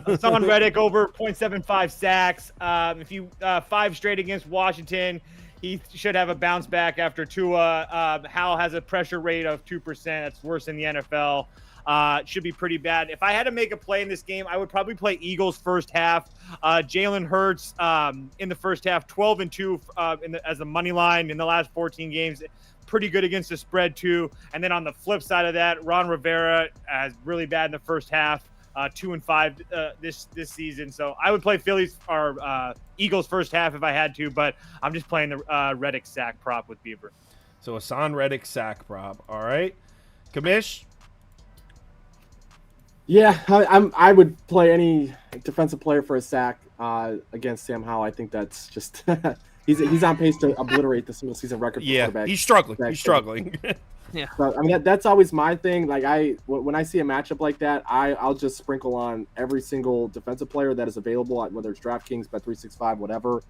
Hassan Reddick over 0.75 sacks. If you 5 straight against Washington, he should have a bounce back after Tua. Howell has a pressure rate of 2%. That's worse than the NFL. It should be pretty bad. If I had to make a play in this game, I would probably play Eagles first half. Jalen Hurts in the first half, 12-2 as a money line in the last 14 games. Pretty good against the spread too. And then on the flip side of that, Ron Rivera is really bad in the first half. 2-5 this season. So I would play Phillies or Eagles first half if I had to, but I'm just playing the Reddick sack prop with Beaver. So Hassan Reddick sack prop. All right. Kamish? Yeah, I would play any defensive player for a sack against Sam Howell. I think that's just he's on pace to obliterate the single season record for quarterback. He's struggling. He's struggling. Yeah. So, I mean, that's always my thing. Like when I see a matchup like that, I'll just sprinkle on every single defensive player that is available, whether it's DraftKings, Bet365, whatever.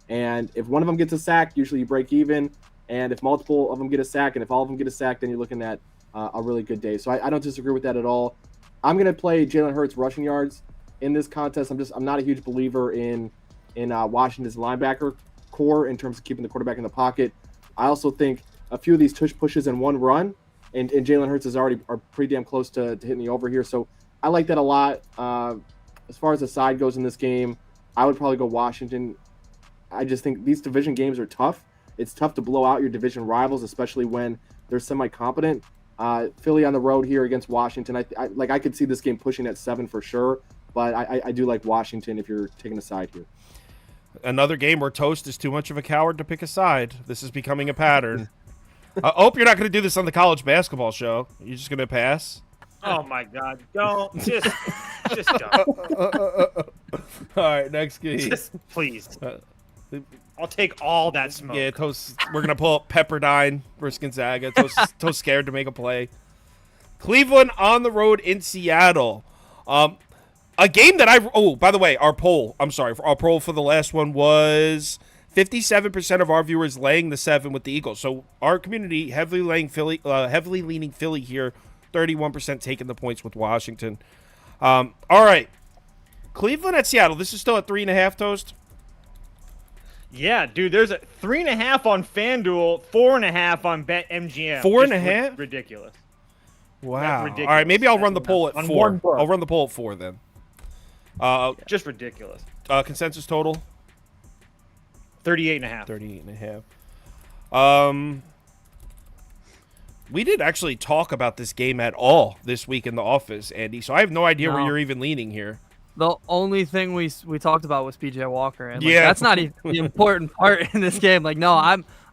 And if one of them gets a sack, usually you break even. And if multiple of them get a sack, and if all of them get a sack, then you're looking at a really good day. So I don't disagree with that at all. I'm going to play Jalen Hurts rushing yards in this contest. I'm not a huge believer in Washington's linebacker core in terms of keeping the quarterback in the pocket. I also think a few of these tush pushes in one run, and Jalen Hurts are pretty damn close to hitting the over here. So I like that a lot. As far as the side goes in this game, I would probably go Washington. I just think these division games are tough. It's tough to blow out your division rivals, especially when they're semi-competent. Philly on the road here against Washington. I could see this game pushing at 7 for sure, but I do like Washington if you're taking a side here. Another game where Toast is too much of a coward to pick a side. This is becoming a pattern. I hope you're not going to do this on the college basketball show. You're just going to pass? Oh my God! Don't just don't. All right, next game. Just please. I'll take all that smoke. Yeah, Toast. We're gonna pull up Pepperdine versus Gonzaga. Toast scared to make a play. Cleveland on the road in Seattle. A game that by the way, our poll. I'm sorry. Our poll for the last one was 57% of our viewers laying the 7 with the Eagles. So our community heavily leaning Philly here. 31% taking the points with Washington. All right, Cleveland at Seattle. This is still at 3.5. Toast. Yeah, dude, there's a 3.5 on FanDuel, 4.5 on BetMGM. 4.5? Ridiculous. Wow. Ridiculous. All right, maybe I'll run the poll at On 4. one book. I'll run the poll at 4 then. Just ridiculous. Consensus total? 38.5. 38.5. We didn't actually talk about this game at all this week in the office, Andy, so I have no idea where you're even leaning here. The only thing we talked about was PJ Walker, and Yeah. that's not even the important part in this game. Like, no,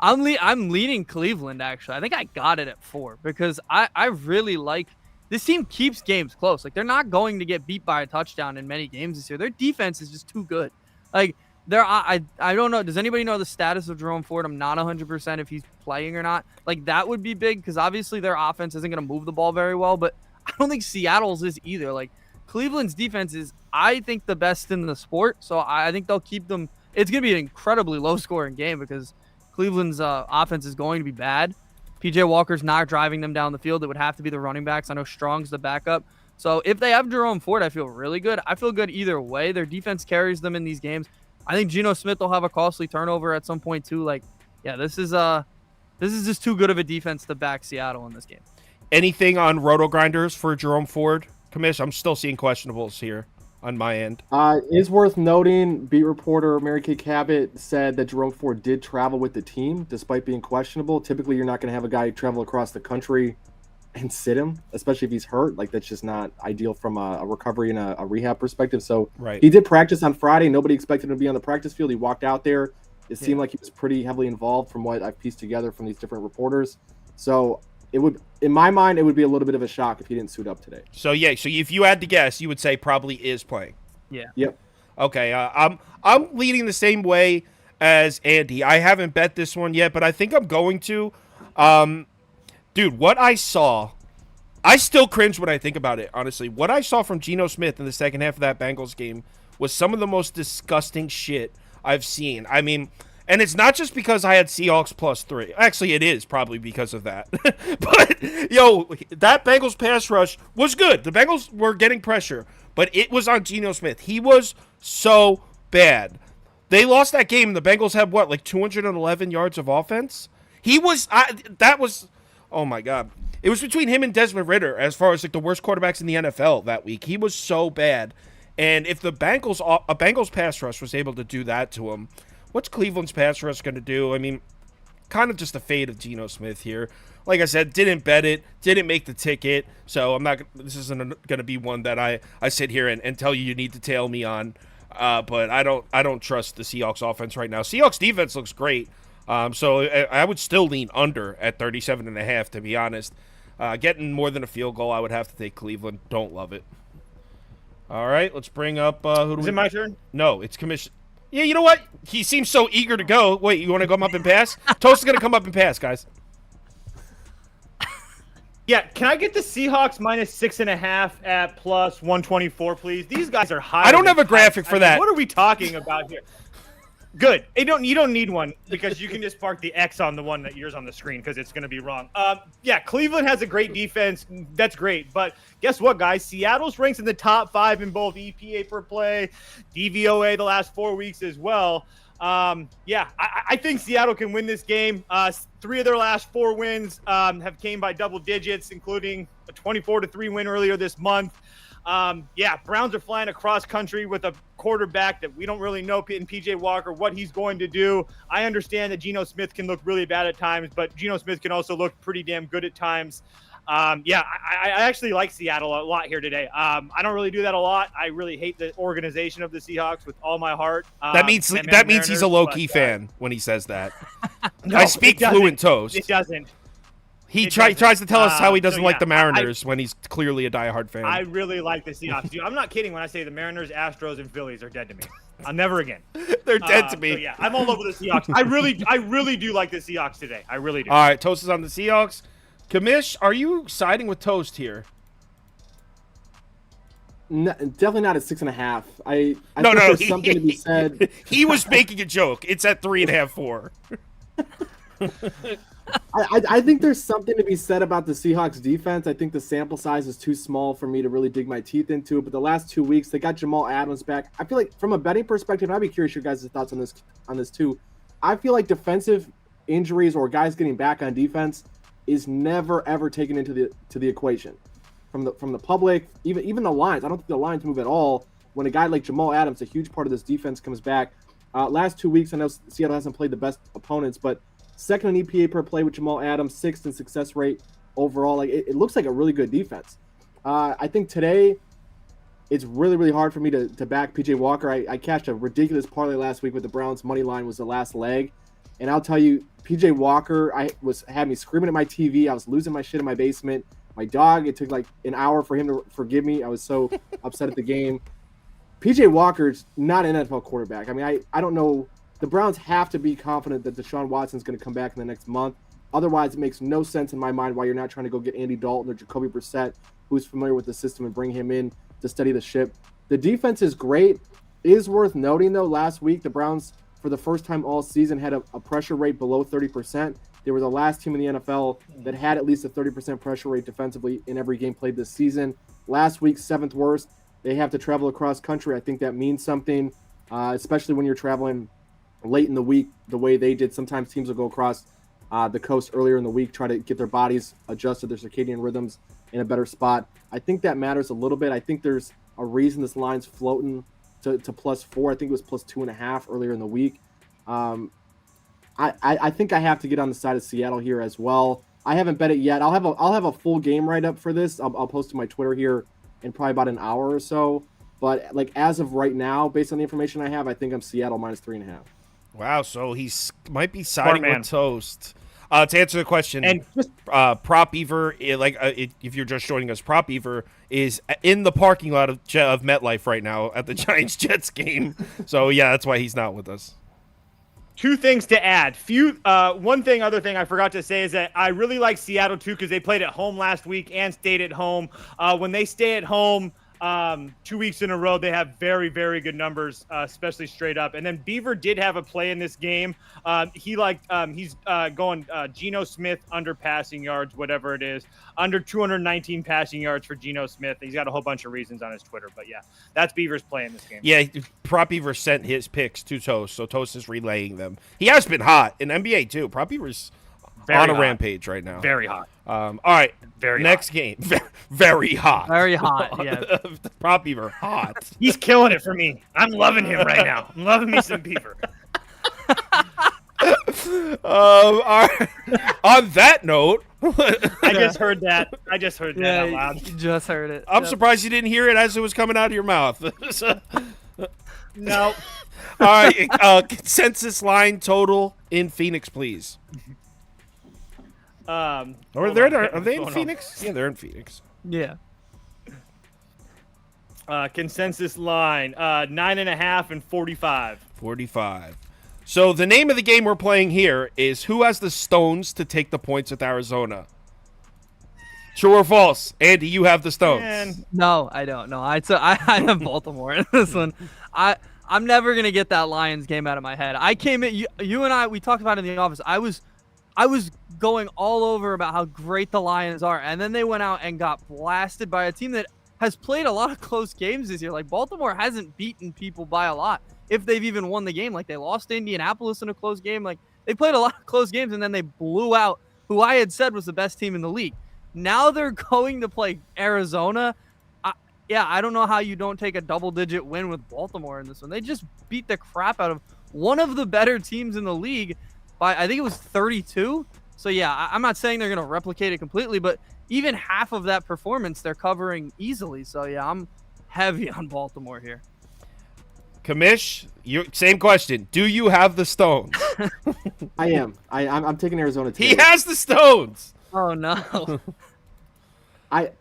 I'm leaning Cleveland. Actually, I think I got it at 4 because I really like this team. Keeps games close. Like, they're not going to get beat by a touchdown in many games this year. Their defense is just too good. Like, I don't know. Does anybody know the status of Jerome Ford? I'm not 100% if he's playing or not. Like, that would be big because obviously their offense isn't going to move the ball very well. But I don't think Seattle's is either. Like, Cleveland's defense is, I think, the best in the sport. So I think they'll keep them. It's going to be an incredibly low-scoring game because Cleveland's offense is going to be bad. PJ Walker's not driving them down the field. It would have to be the running backs. I know Strong's the backup. So if they have Jerome Ford, I feel really good. I feel good either way. Their defense carries them in these games. I think Geno Smith will have a costly turnover at some point too. Like, yeah, this is just too good of a defense to back Seattle in this game. Anything on Roto Grinders for Jerome Ford, Commish? I'm still seeing questionables here on my end. It's worth noting, beat reporter Mary Kay Cabot said that Jerome Ford did travel with the team despite being questionable. Typically, you're not going to have a guy travel across the country and sit him, especially if he's hurt. Like, that's just not ideal from a recovery and a rehab perspective. So Right. He did practice on Friday. Nobody expected him to be on the practice field. He walked out there. It seemed like he was pretty heavily involved from what I've pieced together from these different reporters. So it would, in my mind, it would be a little bit of a shock if he didn't suit up today. So if you had to guess, you would say probably is playing. Yeah. Yep. Okay, I'm leading the same way as Andy. I haven't bet this one yet, but I think I'm going to. Dude, what I saw, I still cringe when I think about it, honestly. What I saw from Geno Smith in the second half of that Bengals game was some of the most disgusting shit I've seen. I mean, And it's not just because I had Seahawks +3. Actually, it is probably because of that. But, that Bengals pass rush was good. The Bengals were getting pressure, but it was on Geno Smith. He was so bad. They lost that game. The Bengals had, 211 yards of offense? Oh, my God. It was between him and Desmond Ridder as far as, the worst quarterbacks in the NFL that week. He was so bad. And if a Bengals pass rush was able to do that to him, what's Cleveland's pass rush going to do? I mean, kind of just the fate of Geno Smith here. Like I said, didn't bet it, didn't make the ticket, so this isn't going to be one that I sit here and tell you need to tail me on. But I don't trust the Seahawks offense right now. Seahawks defense looks great, so I would still lean under at 37.5, to be honest. Getting more than a field goal, I would have to take Cleveland. Don't love it. All right, let's bring up Is it my turn? No, it's commission. Yeah, you know what? He seems so eager to go. Wait, you want to come up and pass? Toast is going to come up and pass, guys. Yeah, can I get the Seahawks -6.5 at +124, please? These guys are high. I don't have a graphic for that. What are we talking about here? Good. You don't need one because you can just mark the X on the one that yours on the screen because it's going to be wrong. Yeah, Cleveland has a great defense. That's great. But guess what, guys? Seattle's ranks in the top 5 in both EPA per play, DVOA the last 4 weeks as well. Yeah, I think Seattle can win this game. 3 of their last 4 wins have came by double digits, including a 24-3 win earlier this month. Yeah, Browns are flying across country with a quarterback that we don't really know in PJ Walker what he's going to do. I understand that Geno Smith can look really bad at times, but Geno Smith can also look pretty damn good at times. Yeah, I actually like Seattle a lot here today. I don't really do that a lot. I really hate the organization of the Seahawks with all my heart. That means he's a low-key fan when he says that. No, I speak fluent Toast. It doesn't. He tries to tell us how he doesn't like the Mariners when he's clearly a diehard fan. I really like the Seahawks. Dude, I'm not kidding when I say the Mariners, Astros, and Phillies are dead to me. I'll never again. They're dead to me. So yeah, I'm all over the Seahawks. I really do like the Seahawks today. I really do. All right, Toast is on the Seahawks. Kamish, are you siding with Toast here? No, definitely not at 6.5. I no, think no, there's something to be said. He was making a joke. It's at 3.5, 4. I think there's something to be said about the Seahawks defense. I think the sample size is too small for me to really dig my teeth into it. But the last 2 weeks, they got Jamal Adams back. I feel like from a betting perspective, I'd be curious your guys' thoughts on this too. I feel like defensive injuries or guys getting back on defense is never ever taken into the equation from the public, even the lines. I don't think the lines move at all when a guy like Jamal Adams, a huge part of this defense, comes back. Last 2 weeks, I know Seattle hasn't played the best opponents, but second in EPA per play with Jamal Adams, 6th in success rate overall. Like it looks like a really good defense. I think today it's really, really hard for me to back PJ Walker. I cashed a ridiculous parlay last week with the Browns. Money line was the last leg. And I'll tell you, PJ Walker had me screaming at my TV. I was losing my shit in my basement. My dog, it took like an hour for him to forgive me. I was so upset at the game. PJ Walker's not an NFL quarterback. I mean, I don't know. The Browns have to be confident that Deshaun Watson's going to come back in the next month. Otherwise, it makes no sense in my mind why you're not trying to go get Andy Dalton or Jacoby Brissett, who's familiar with the system, and bring him in to steady the ship. The defense is great. It is worth noting, though, last week the Browns, for the first time all season, had a pressure rate below 30%. They were the last team in the NFL that had at least a 30% pressure rate defensively in every game played this season. Last week, 7th worst. They have to travel across country. I think that means something, especially when you're traveling late in the week the way they did. Sometimes teams will go across the coast earlier in the week, try to get their bodies adjusted, their circadian rhythms in a better spot. I think that matters a little bit. I think there's a reason this line's floating to +4. I think it was +2.5 earlier in the week. I think I have to get on the side of Seattle here as well. I haven't bet it yet. I'll have a full game write up for this. I'll post to my Twitter here in probably about an hour or so. But like as of right now, based on the information I have, I think I'm Seattle -3.5. Wow, so he's might be siding with Toast. To answer the question, and Prop Beaver, if you're just joining us, Prop Beaver is in the parking lot of MetLife right now at the Giants-Jets game. So, yeah, that's why he's not with us. 2 things to add. Other thing I forgot to say is that I really like Seattle, too, because they played at home last week and stayed at home. When they stay at home, 2 weeks in a row, they have very, very good numbers, especially straight up. And then Beaver did have a play in this game. He's going Geno Smith under passing yards, whatever it is, under 219 passing yards for Geno Smith. He's got a whole bunch of reasons on his Twitter, but yeah, that's Beaver's play in this game. Yeah, Prop Beaver sent his picks to Toast, so Toast is relaying them. He has been hot in NBA too. Prop Beaver's on a rampage right now. Very hot. All right, next game. Very hot. Very hot, yeah. Prop Beaver, hot. He's killing it for me. I'm loving him right now. I'm loving me some Beaver. All right. On that note, I just heard that. Out loud. You just heard it. I'm surprised you didn't hear it as it was coming out of your mouth. No. All right, consensus line total in Phoenix, please. Are they in Phoenix? Yeah, they're in Phoenix. Yeah. Consensus line 9.5 and 45. 45. So the name of the game we're playing here is who has the stones to take the points with Arizona? True or false? Andy, you have the stones. Man. No, I don't. No, I have Baltimore in this one. I'm never gonna get that Lions game out of my head. I came in. You and I. We talked about it in the office. I was going all over about how great the Lions are, and then they went out and got blasted by a team that has played a lot of close games this year. Like Baltimore hasn't beaten people by a lot, if they've even won the game. Like they lost to Indianapolis in a close game. Like they played a lot of close games, and then they blew out who I had said was the best team in the league. Now they're going to play Arizona. I don't know how you don't take a double-digit win with Baltimore in this one. They just beat the crap out of one of the better teams in the league by, I think it was 32. So, yeah, I'm not saying they're going to replicate it completely, but even half of that performance they're covering easily. So, yeah, I'm heavy on Baltimore here. Kamish, same question. Do you have the stones? I am. I'm taking Arizona too. He has the stones. Oh, no.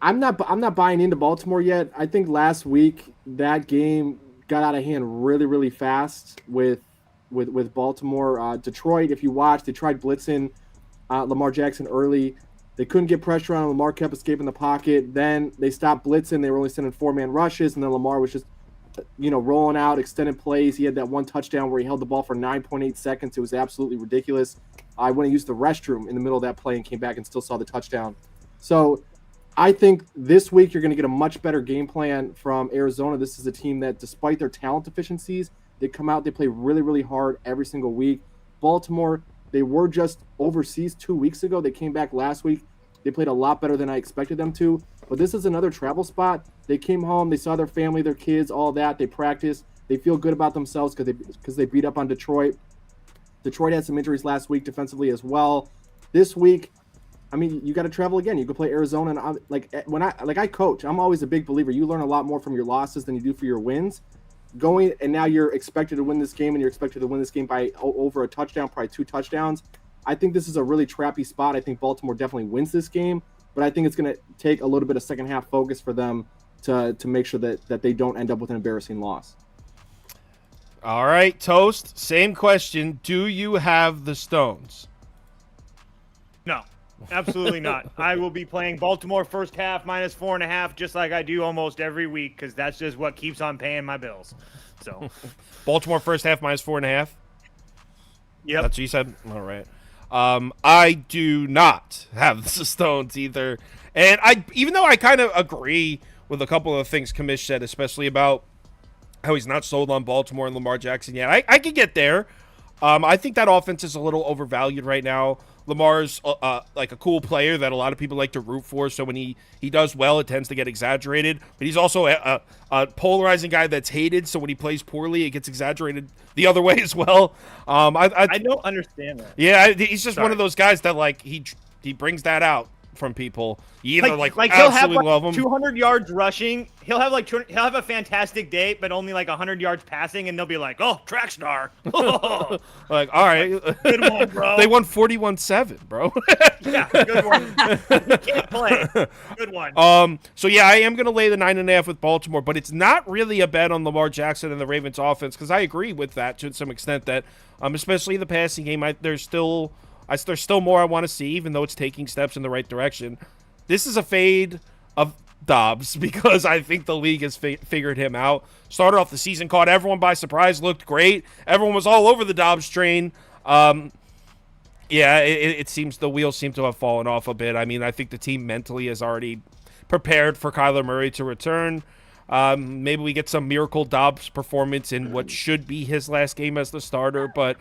I'm not buying into Baltimore yet. I think last week that game got out of hand really, really fast with Baltimore. Detroit, if you watch, they tried blitzing Lamar Jackson early. They couldn't get pressure on him. Lamar kept escaping the pocket. Then they stopped blitzing. They were only sending 4-man rushes, and then Lamar was just rolling out extended plays. He had that one touchdown where he held the ball for 9.8 seconds. It was absolutely ridiculous. I went and used the restroom in the middle of that play and came back and still saw the touchdown. So I think this week you're going to get a much better game plan from Arizona. This is a team that, despite their talent deficiencies, they come out, they play really, really hard every single week. Baltimore, they were just overseas 2 weeks ago. They came back last week. They played a lot better than I expected them to. But this is another travel spot. They came home, they saw their family, their kids, all that. They practiced. They feel good about themselves because they beat up on Detroit. Detroit had some injuries last week defensively as well. This week, I mean, you got to travel again. You could play Arizona, and I coach, I'm always a big believer. You learn a lot more from your losses than you do for your wins. And now you're expected to win this game, and you're expected to win this game by over a touchdown, probably 2 touchdowns. I think this is a really trappy spot. I think Baltimore definitely wins this game, but I think it's going to take a little bit of second half focus for them to make sure that they don't end up with an embarrassing loss. All right, Toast, same question. Do you have the stones? No. Absolutely not. I will be playing Baltimore first half minus 4.5, just like I do almost every week, because that's just what keeps on paying my bills. So, Baltimore first half minus 4.5. Yep, that's what you said. All right. I do not have the stones either, and even though I kind of agree with a couple of things Kamish said, especially about how he's not sold on Baltimore and Lamar Jackson yet. I could get there. I think that offense is a little overvalued right now. Lamar's like a cool player that a lot of people like to root for, so when he does well, it tends to get exaggerated. But he's also a polarizing guy that's hated, so when he plays poorly, it gets exaggerated the other way as well. I don't understand that. Yeah, he's just one of those guys that like he brings that out from people. You either like he'll have love him. 200 yards rushing. He'll have he'll have a fantastic day, but only like 100 yards passing, and they'll be like, "Oh, track star." Like, all right, good one, bro. They won 41-7, bro. Yeah, good one. You can't play. Good one. So yeah, I am gonna lay the 9.5 with Baltimore, but it's not really a bet on Lamar Jackson and the Ravens offense because I agree with that to some extent that, especially the passing game, there's still more I want to see, even though it's taking steps in the right direction. This is a fade of Dobbs because I think the league has figured him out. Started off the season, caught everyone by surprise, looked great. Everyone was all over the Dobbs train. It seems the wheels seem to have fallen off a bit. I mean, I think the team mentally is already prepared for Kyler Murray to return. Maybe we get some miracle Dobbs performance in what should be his last game as the starter, but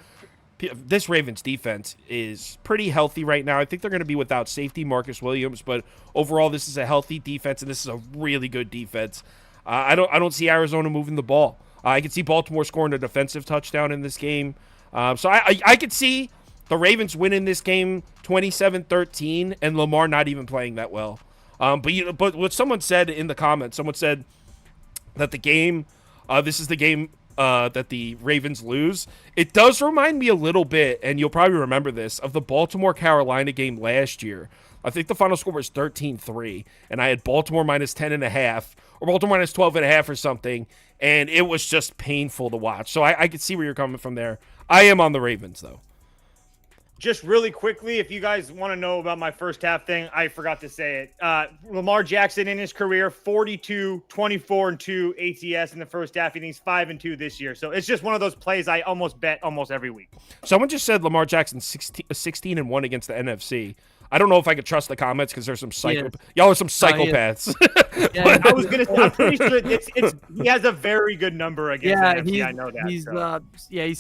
this Ravens defense is pretty healthy right now. I think they're going to be without safety Marcus Williams, but overall this is a healthy defense, and this is a really good defense. I don't see Arizona moving the ball. I can see Baltimore scoring a defensive touchdown in this game. So I could see the Ravens winning this game 27-13 and Lamar not even playing that well. But what someone said in the comments, someone said that the game, this is the game that the Ravens lose. It does remind me a little bit, and you'll probably remember this, of the Baltimore-Carolina game last year. I think the final score was 13-3, and I had Baltimore minus 10.5 or Baltimore minus 12.5 or something, and it was just painful to watch. So I could see where you're coming from there. I am on the Ravens, though. Just really quickly, if you guys want to know about my first half thing, I forgot to say it. Lamar Jackson in his career, 42, 24-2 ATS in the first half, and he's 5-2 this year. So it's just one of those plays I almost bet almost every week. Someone just said Lamar Jackson 16-1 against the NFC. I don't know if I could trust the comments because there's some y'all are some psychopaths. I was gonna say, I'm pretty sure he has a very good number against the NFC. I know that. He's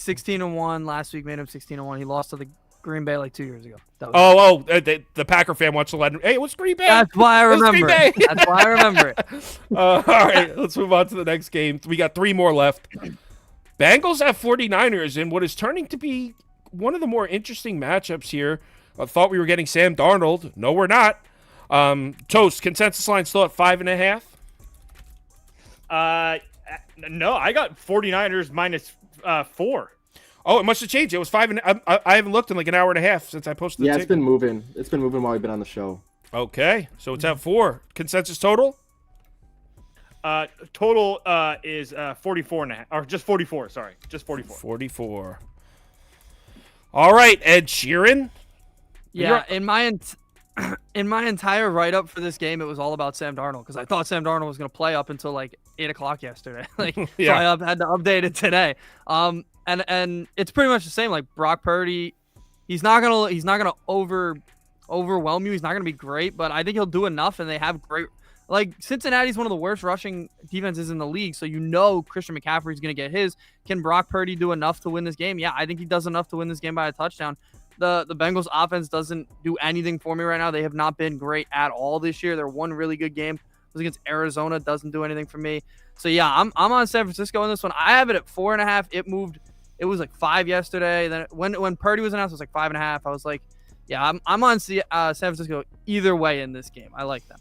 16-1 last week, made him 16-1. He lost to the Green Bay like 2 years ago. The Packer fan wants to let him. Hey, it was Green Bay. That's why I remember it. That's why I remember it. All right, let's move on to the next game. We got 3 more left. Bengals at 49ers in what is turning to be one of the more interesting matchups here. I thought we were getting Sam Darnold. No, we're not. Toast, consensus line still at 5.5? No, I got 49ers minus 4. Oh, it must have changed. It was 5. I haven't looked in like an hour and a half since I posted. Yeah, it's been moving. It's been moving while we've been on the show. Okay, so it's at 4. Consensus total? Total is 44.5, or just 44. Sorry, just 44. 44. All right, Ed Sheeran. Yeah, in my entire write-up for this game, it was all about Sam Darnold because I thought Sam Darnold was going to play up until like 8 o'clock yesterday. So I had to update it today. And it's pretty much the same. Like Brock Purdy, he's not gonna overwhelm you. He's not gonna be great, but I think he'll do enough. And they have great. Like Cincinnati's one of the worst rushing defenses in the league, so Christian McCaffrey's gonna get his. Can Brock Purdy do enough to win this game? Yeah, I think he does enough to win this game by a touchdown. The Bengals offense doesn't do anything for me right now. They have not been great at all this year. Their one really good game was against Arizona. Doesn't do anything for me. So yeah, I'm on San Francisco in this one. I have it at 4.5. It moved. It was like 5 yesterday. Then when Purdy was announced, it was like 5.5. I was like, yeah, I'm on San Francisco either way in this game. I like them.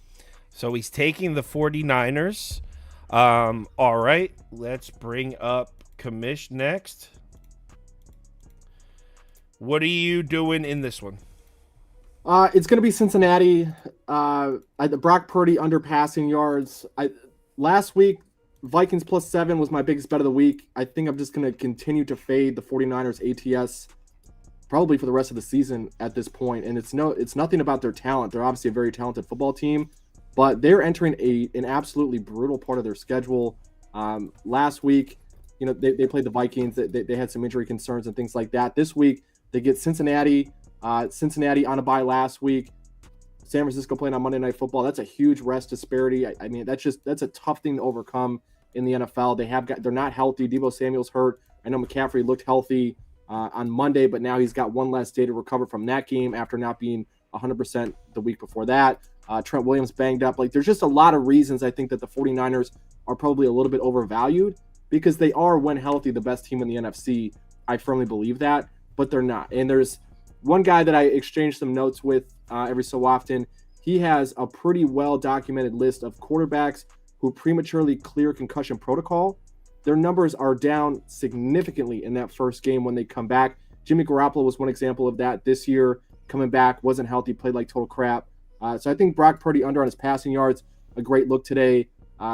So he's taking the 49ers. All right, let's bring up Kamish next. What are you doing in this one? It's going to be Cincinnati. The Brock Purdy under passing yards. Last week, Vikings +7 was my biggest bet of the week. I think I'm just going to continue to fade the 49ers ATS probably for the rest of the season at this point. And it's nothing about their talent. They're obviously a very talented football team, but they're entering an absolutely brutal part of their schedule. Last week, they played the Vikings. They had some injury concerns and things like that. This week, they get Cincinnati. Cincinnati on a bye last week. San Francisco playing on Monday Night Football. That's a huge rest disparity. I mean, that's a tough thing to overcome in the NFL. They're not healthy. Deebo Samuel's hurt. I know McCaffrey looked healthy on Monday, but now he's got one less day to recover from that game after not being 100% the week before that. Trent Williams banged up. Like, there's just a lot of reasons I think that the 49ers are probably a little bit overvalued because they are, when healthy, the best team in the NFC. I firmly believe that, but they're not. And there's one guy that I exchange some notes with every so often. He has a pretty well-documented list of quarterbacks who prematurely clear concussion protocol. Their numbers are down significantly in that first game when they come back. Jimmy Garoppolo was one example of that this year. Coming back, wasn't healthy, played like total crap. So I think Brock Purdy under on his passing yards, a great look today.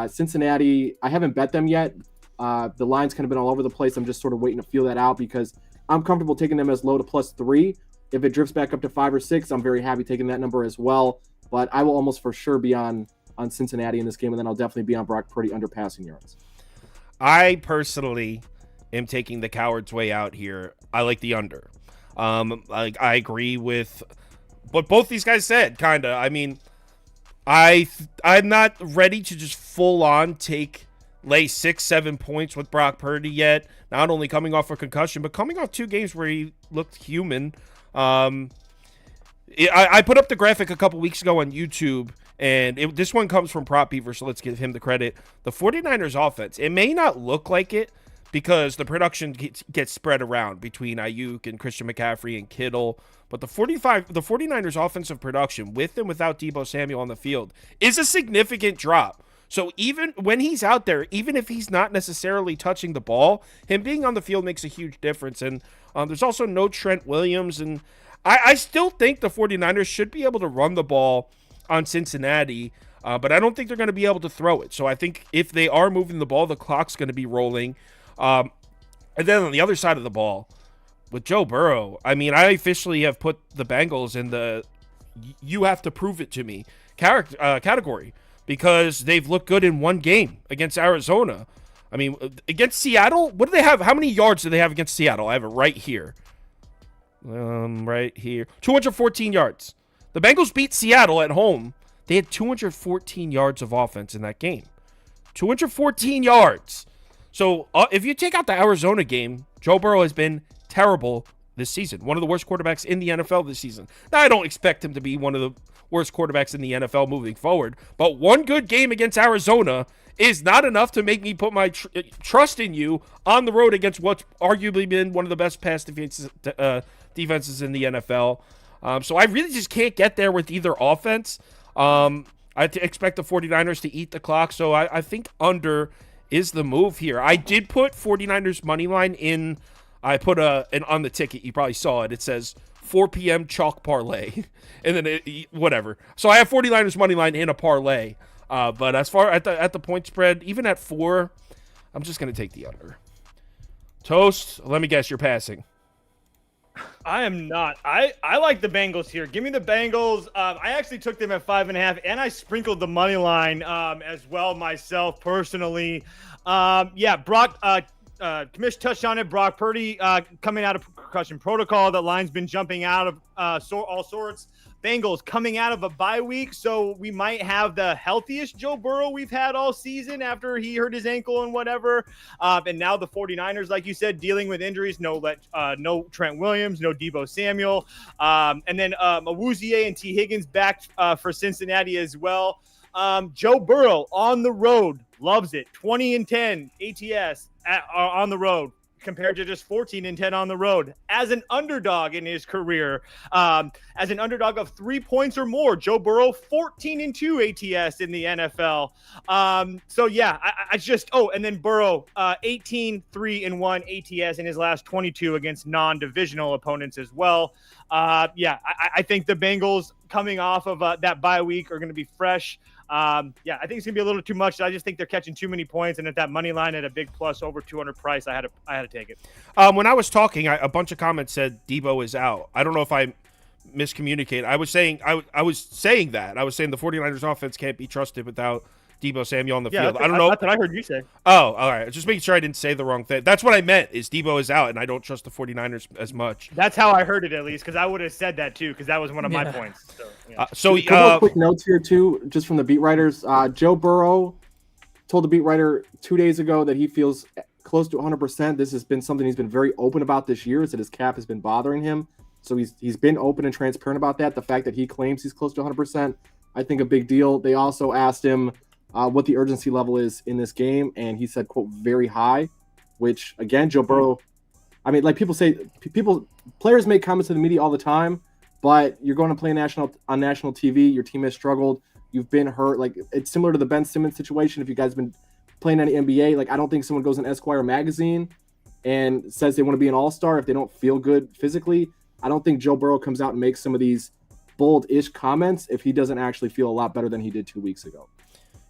Cincinnati, I haven't bet them yet. The line's kind of been all over the place. I'm just sort of waiting to feel that out because I'm comfortable taking them as low to +3. If it drifts back up to 5 or 6, I'm very happy taking that number as well. But I will almost for sure be on on Cincinnati in this game, and then I'll definitely be on Brock Purdy under passing yards. I personally am taking the coward's way out here. I like the under. I agree with what both these guys said, kind of. I mean, I'm not ready to just full on lay 6-7 points with Brock Purdy yet. Not only coming off a concussion, but coming off 2 games where he looked human. I put up the graphic a couple weeks ago on YouTube, and this one comes from Prop Beaver, so let's give him the credit. The 49ers offense, it may not look like it because the production gets spread around between Ayuk and Christian McCaffrey and Kittle, but the 49ers offensive production, with and without Deebo Samuel on the field, is a significant drop. So even when he's out there, even if he's not necessarily touching the ball, him being on the field makes a huge difference. And there's also no Trent Williams, and I still think the 49ers should be able to run the ball on Cincinnati, but I don't think they're going to be able to throw it. So I think if they are moving the ball, the clock's going to be rolling. And then on the other side of the ball, with Joe Burrow, I mean, I officially have put the Bengals in the you have to prove it to me category, because they've looked good in one game against Arizona. I mean, against Seattle, what do they have? How many yards do they have against Seattle? I have it right here. Right here. 214 yards. The Bengals beat Seattle at home. They had 214 yards of offense in that game. 214 yards. So if you take out the Arizona game, Joe Burrow has been terrible this season. One of the worst quarterbacks in the NFL this season. Now, I don't expect him to be one of the worst quarterbacks in the NFL moving forward, but one good game against Arizona is not enough to make me put my trust in you on the road against what's arguably been one of the best pass defenses in the NFL. So I really just can't get there with either offense. I expect the 49ers to eat the clock, so I think under is the move here. I did put 49ers money line in. I put an on the ticket. You probably saw it. It says 4 p.m. chalk parlay, and then whatever. So I have 49ers money line in a parlay. But as far at the point spread, even at 4, I'm just gonna take the under. Toast. Let me guess, you're passing. I am not. I like the Bengals here. Give me the Bengals. I actually took them at 5.5, and I sprinkled the money line as well myself personally. Brock. Kamish touched on it. Brock Purdy coming out of concussion protocol. The line's been jumping out of all sorts. Bengals coming out of a bye week, so we might have the healthiest Joe Burrow we've had all season after he hurt his ankle and whatever. And now the 49ers, like you said, dealing with injuries. No Trent Williams, no Deebo Samuel. And then Awuzie and T. Higgins back for Cincinnati as well. Joe Burrow on the road loves it. 20-10 ATS on the road, compared to just 14-10 on the road. As an underdog in his career, as an underdog of 3 points or more, Joe Burrow 14-2 ATS in the NFL. And then Burrow 18-3-1 ATS in his last 22 against non-divisional opponents as well. I think the Bengals coming off of that bye week are going to be fresh. I think it's gonna be a little too much. I just think they're catching too many points, and at that money line at a big plus over 200 price, I had to take it. When I was talking, a bunch of comments said Deebo is out. I don't know if I miscommunicated. I was saying that. I was saying the 49ers offense can't be trusted without Deebo Samuel on the field. I don't know. That's what I heard you say. Oh, all right. Just making sure I didn't say the wrong thing. That's what I meant, is Deebo is out, and I don't trust the 49ers as much. That's how I heard it, at least, because I would have said that, too, because that was one of my points. So, a couple of quick notes here, too, just from the beat writers. Joe Burrow told the beat writer 2 days ago that he feels close to 100%. This has been something he's been very open about this year, is that his cap has been bothering him. So he's been open and transparent about that. The fact that he claims he's close to 100%, I think a big deal. They also asked him what the urgency level is in this game, and he said, quote, very high, which, again, Joe Burrow, I mean, like players make comments to the media all the time, but you're going to play on national TV, your team has struggled, you've been hurt, like, it's similar to the Ben Simmons situation. If you guys have been playing any NBA, like, I don't think someone goes in Esquire magazine and says they want to be an all-star if they don't feel good physically. I don't think Joe Burrow comes out and makes some of these bold-ish comments if he doesn't actually feel a lot better than he did 2 weeks ago.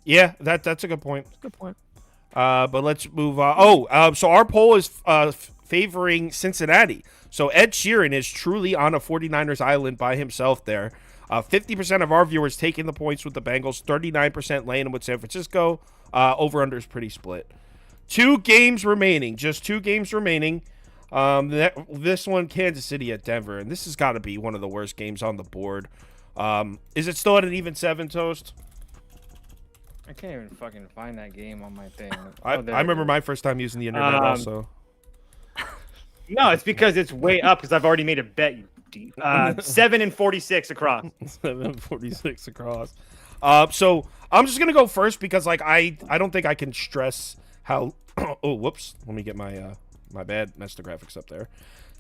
Yeah, that's a good point. Good point. But let's move on. So our poll is favoring Cincinnati. So Ed Sheeran is truly on a 49ers island by himself there. 50% of our viewers taking the points with the Bengals, 39% laying them with San Francisco. Over-under is pretty split. 2 games remaining, just 2 games remaining. This one, Kansas City at Denver, and this has got to be one of the worst games on the board. Is it still at an even 7, Toast? I can't even fucking find that game on my thing. I remember my first time using the internet also. No, it's because it's way up because I've already made a bet. 7-46 across. 7-46 across. So I'm just gonna go first because like I don't think I can stress how. Oh, whoops. Let me get my my bad. Messed the graphics up there.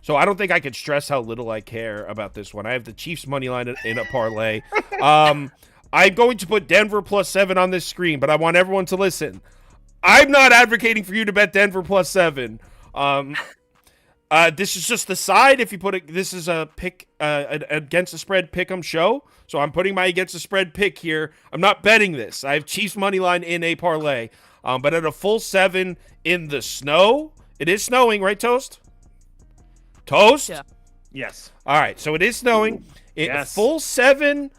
So I don't think I can stress how little I care about this one. I have the Chiefs money line in a parlay. I'm going to put Denver +7 on this screen, but I want everyone to listen. I'm not advocating for you to bet Denver +7. This is just the side. If you put it, this is a pick against the spread pick'em show. So I'm putting my against the spread pick here. I'm not betting this. I have Chiefs money line in a parlay. But at a full 7 in the snow, it is snowing, right, Toast? Toast? Yeah. Yes. All right, so it is snowing. Yes. Full 7.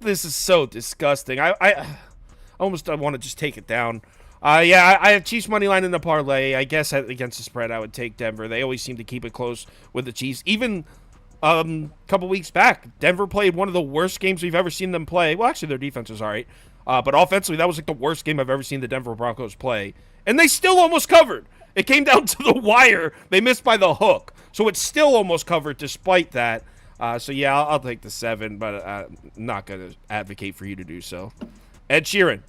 This is so disgusting. I almost want to just take it down. Yeah, I have Chiefs money line in the parlay. I guess against the spread, I would take Denver. They always seem to keep it close with the Chiefs. Even a couple weeks back, Denver played one of the worst games we've ever seen them play. Well, actually, their defense was all right. But offensively, that was like the worst game I've ever seen the Denver Broncos play. And they still almost covered. It came down to the wire. They missed by the hook. So it's still almost covered despite that. So, yeah, I'll take the 7, but I'm not going to advocate for you to do so. Ed Sheeran.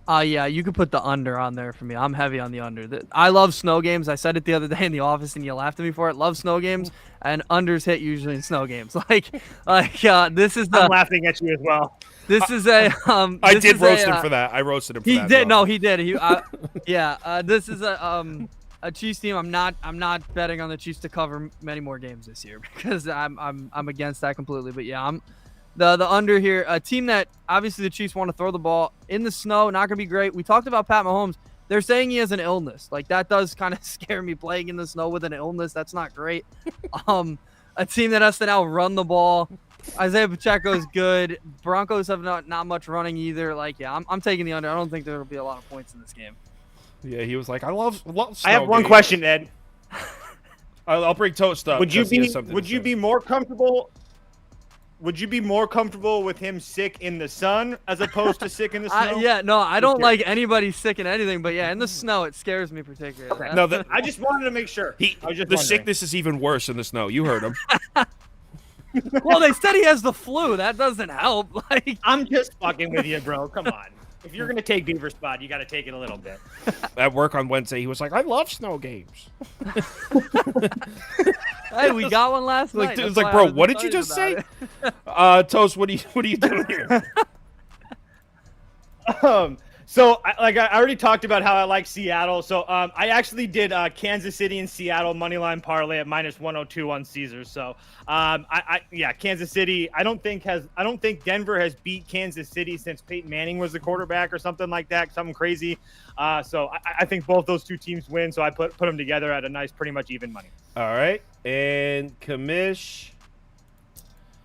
Yeah, you could put the under on there for me. I'm heavy on the under. I love snow games. I said it the other day in the office, and you laughed at me for it. Love snow games, and unders hit usually in snow games. This is the. I'm laughing at you as well. This is a. I did roast him for that. I roasted him for that. He did. No, he did. Yeah. This is a Chiefs team. I'm not betting on the Chiefs to cover many more games this year because I'm against that completely. But yeah, I'm. The under here, a team that obviously the Chiefs want to throw the ball in the snow, not going to be great. We talked about Pat Mahomes. They're saying he has an illness. Like, that does kind of scare me, playing in the snow with an illness. That's not great. A team that has to now run the ball. Isaiah Pacheco is good. Broncos have not much running either. Like, yeah, I'm taking the under. I don't think there will be a lot of points in this game. Yeah, he was like, I love snow I have one games. question, Ed. I'll bring Toast up. Would you because he has something to say. be more comfortable? Would you be more comfortable with him sick in the sun as opposed to sick in the snow? Yeah, no, I don't like anybody sick in anything, but yeah, in the snow, it scares me particularly. Okay. No, I just wanted to make sure. The sickness is even worse in the snow. You heard him. Well, they said he has the flu. That doesn't help. Like, I'm just fucking with you, bro. Come on. If you're going to take Beaver spot, you got to take it a little bit. At work on Wednesday, he was like, I love snow games. Hey, we got one last night. It was like, bro, what did you just say? Toast, what are you doing here? So, I already talked about how I like Seattle. So, I actually did Kansas City and Seattle moneyline parlay at -102 on Caesars. So, yeah, Kansas City. I don't think Denver has beat Kansas City since Peyton Manning was the quarterback or something like that. Something crazy. So, I think both those two teams win. So, I put them together at a nice, pretty much even money. All right, and Kamish.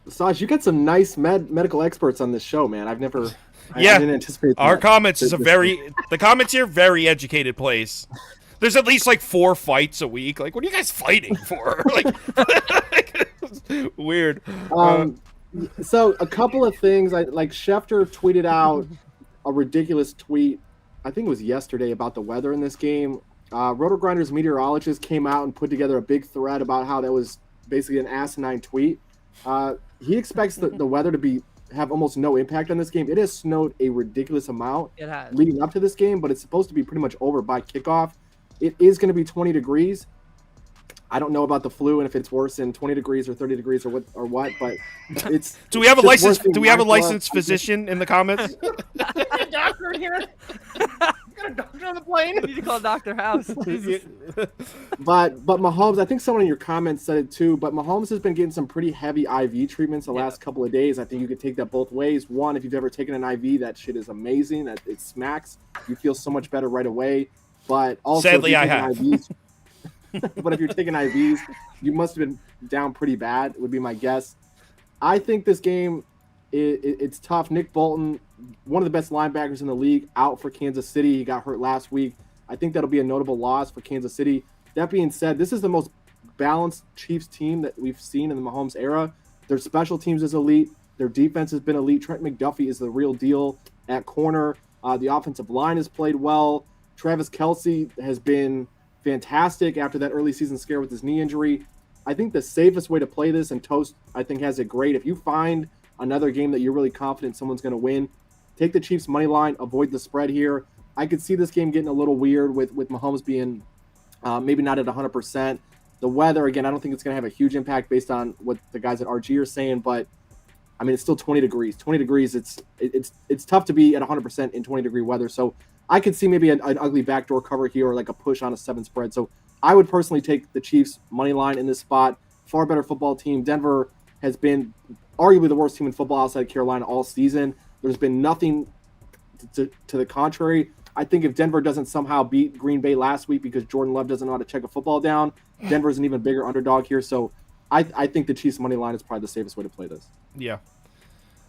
Saj, you got some nice medical experts on this show, man. I didn't anticipate Our that. comments is the comments here, very educated place. There's at least like 4 fights a week. Like, what are you guys fighting for? Like, weird. So a couple of things, like Schefter tweeted out a ridiculous tweet, I think it was yesterday, about the weather in this game. Roto-Grinders meteorologist came out and put together a big thread about how that was basically an asinine tweet. He expects the weather to have almost no impact on this game. It has snowed a ridiculous amount leading up to this game, but it's supposed to be pretty much over by kickoff. It is going to be 20 degrees. I don't know about the flu and if it's worse than 20 degrees or 30 degrees or what, but it's. Do we have a licensed physician in the comments? Doctor here. Got a doctor on the plane. You need to call Dr. House. But Mahomes, I think someone in your comments said it too, but Mahomes has been getting some pretty heavy IV treatments the last couple of days. I think you could take that both ways. One, if you've ever taken an IV, that shit is amazing. That it smacks. You feel so much better right away. But also, sadly, I have. But if you're taking IVs, you must have been down pretty bad, would be my guess. I think this game, it's tough. Nick Bolton, one of the best linebackers in the league, out for Kansas City. He got hurt last week. I think that'll be a notable loss for Kansas City. That being said, this is the most balanced Chiefs team that we've seen in the Mahomes era. Their special teams is elite. Their defense has been elite. Trent McDuffie is the real deal at corner. The offensive line has played well. Travis Kelce has been fantastic after that early season scare with his knee injury. I think the safest way to play this, and Toast, I think, has it great. If you find another game that you're really confident someone's going to win, take the Chiefs' money line, avoid the spread here. I could see this game getting a little weird with Mahomes being maybe not at 100%. The weather, again, I don't think it's going to have a huge impact based on what the guys at RG are saying, but I mean, it's still 20 degrees. 20 degrees, it's tough to be at 100% in 20-degree weather. So I could see maybe an ugly backdoor cover here or like a push on a 7 spread. So I would personally take the Chiefs money line in this spot. Far better football team. Denver has been arguably the worst team in football outside of Carolina all season. There's been nothing to the contrary. I think if Denver doesn't somehow beat Green Bay last week because Jordan Love doesn't know how to check a football down, Denver's an even bigger underdog here. So I think the Chiefs money line is probably the safest way to play this. Yeah.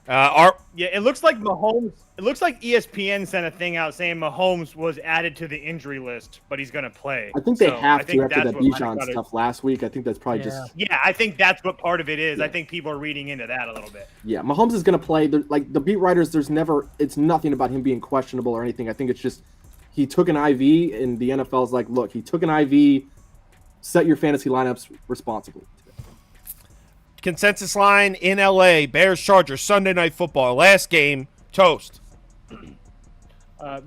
It looks like Mahomes. It looks like ESPN sent a thing out saying Mahomes was added to the injury list, but he's going to play. I think they have to after that Bijan stuff last week. I think that's probably just. Yeah, I think that's what part of it is. Yeah. I think people are reading into that a little bit. Yeah, Mahomes is going to play. Like the beat writers, it's nothing about him being questionable or anything. I think it's just he took an IV, and the NFL's like, look, he took an IV. Set your fantasy lineups responsibly. Consensus line in LA, Bears Chargers, Sunday Night Football. Last game, Toast.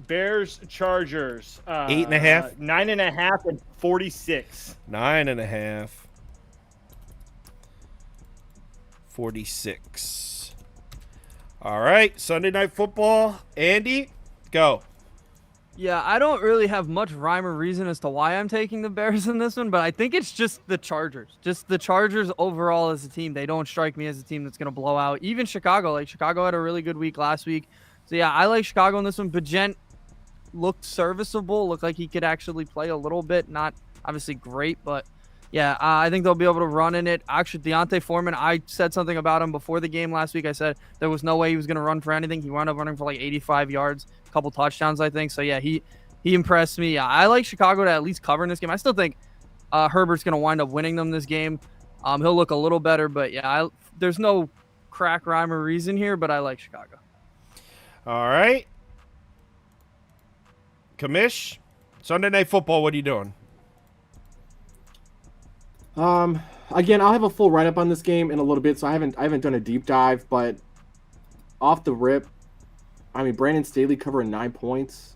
Bears Chargers. 8.5? 9.5 and 46. 9.5. 46. All right, Sunday Night Football. Andy, go. Yeah, I don't really have much rhyme or reason as to why I'm taking the Bears in this one, but I think it's just the Chargers. Just the Chargers overall as a team. They don't strike me as a team that's going to blow out. Even Chicago. Like, Chicago had a really good week last week. So, yeah, I like Chicago in this one. Bagent looked serviceable. Looked like he could actually play a little bit. Not obviously great, but, yeah, I think they'll be able to run in it. Actually, Deontay Foreman, I said something about him before the game last week. I said there was no way he was going to run for anything. He wound up running for like 85 yards, a couple touchdowns, I think. So, yeah, he impressed me. Yeah, I like Chicago to at least cover in this game. I still think Herbert's going to wind up winning them this game. He'll look a little better, but, yeah, there's no crack rhyme or reason here, but I like Chicago. All right. Kamish, Sunday Night Football, what are you doing? Again, I'll have a full write-up on this game in a little bit, so I haven't done a deep dive, but off the rip, I mean, Brandon Staley covering 9 points,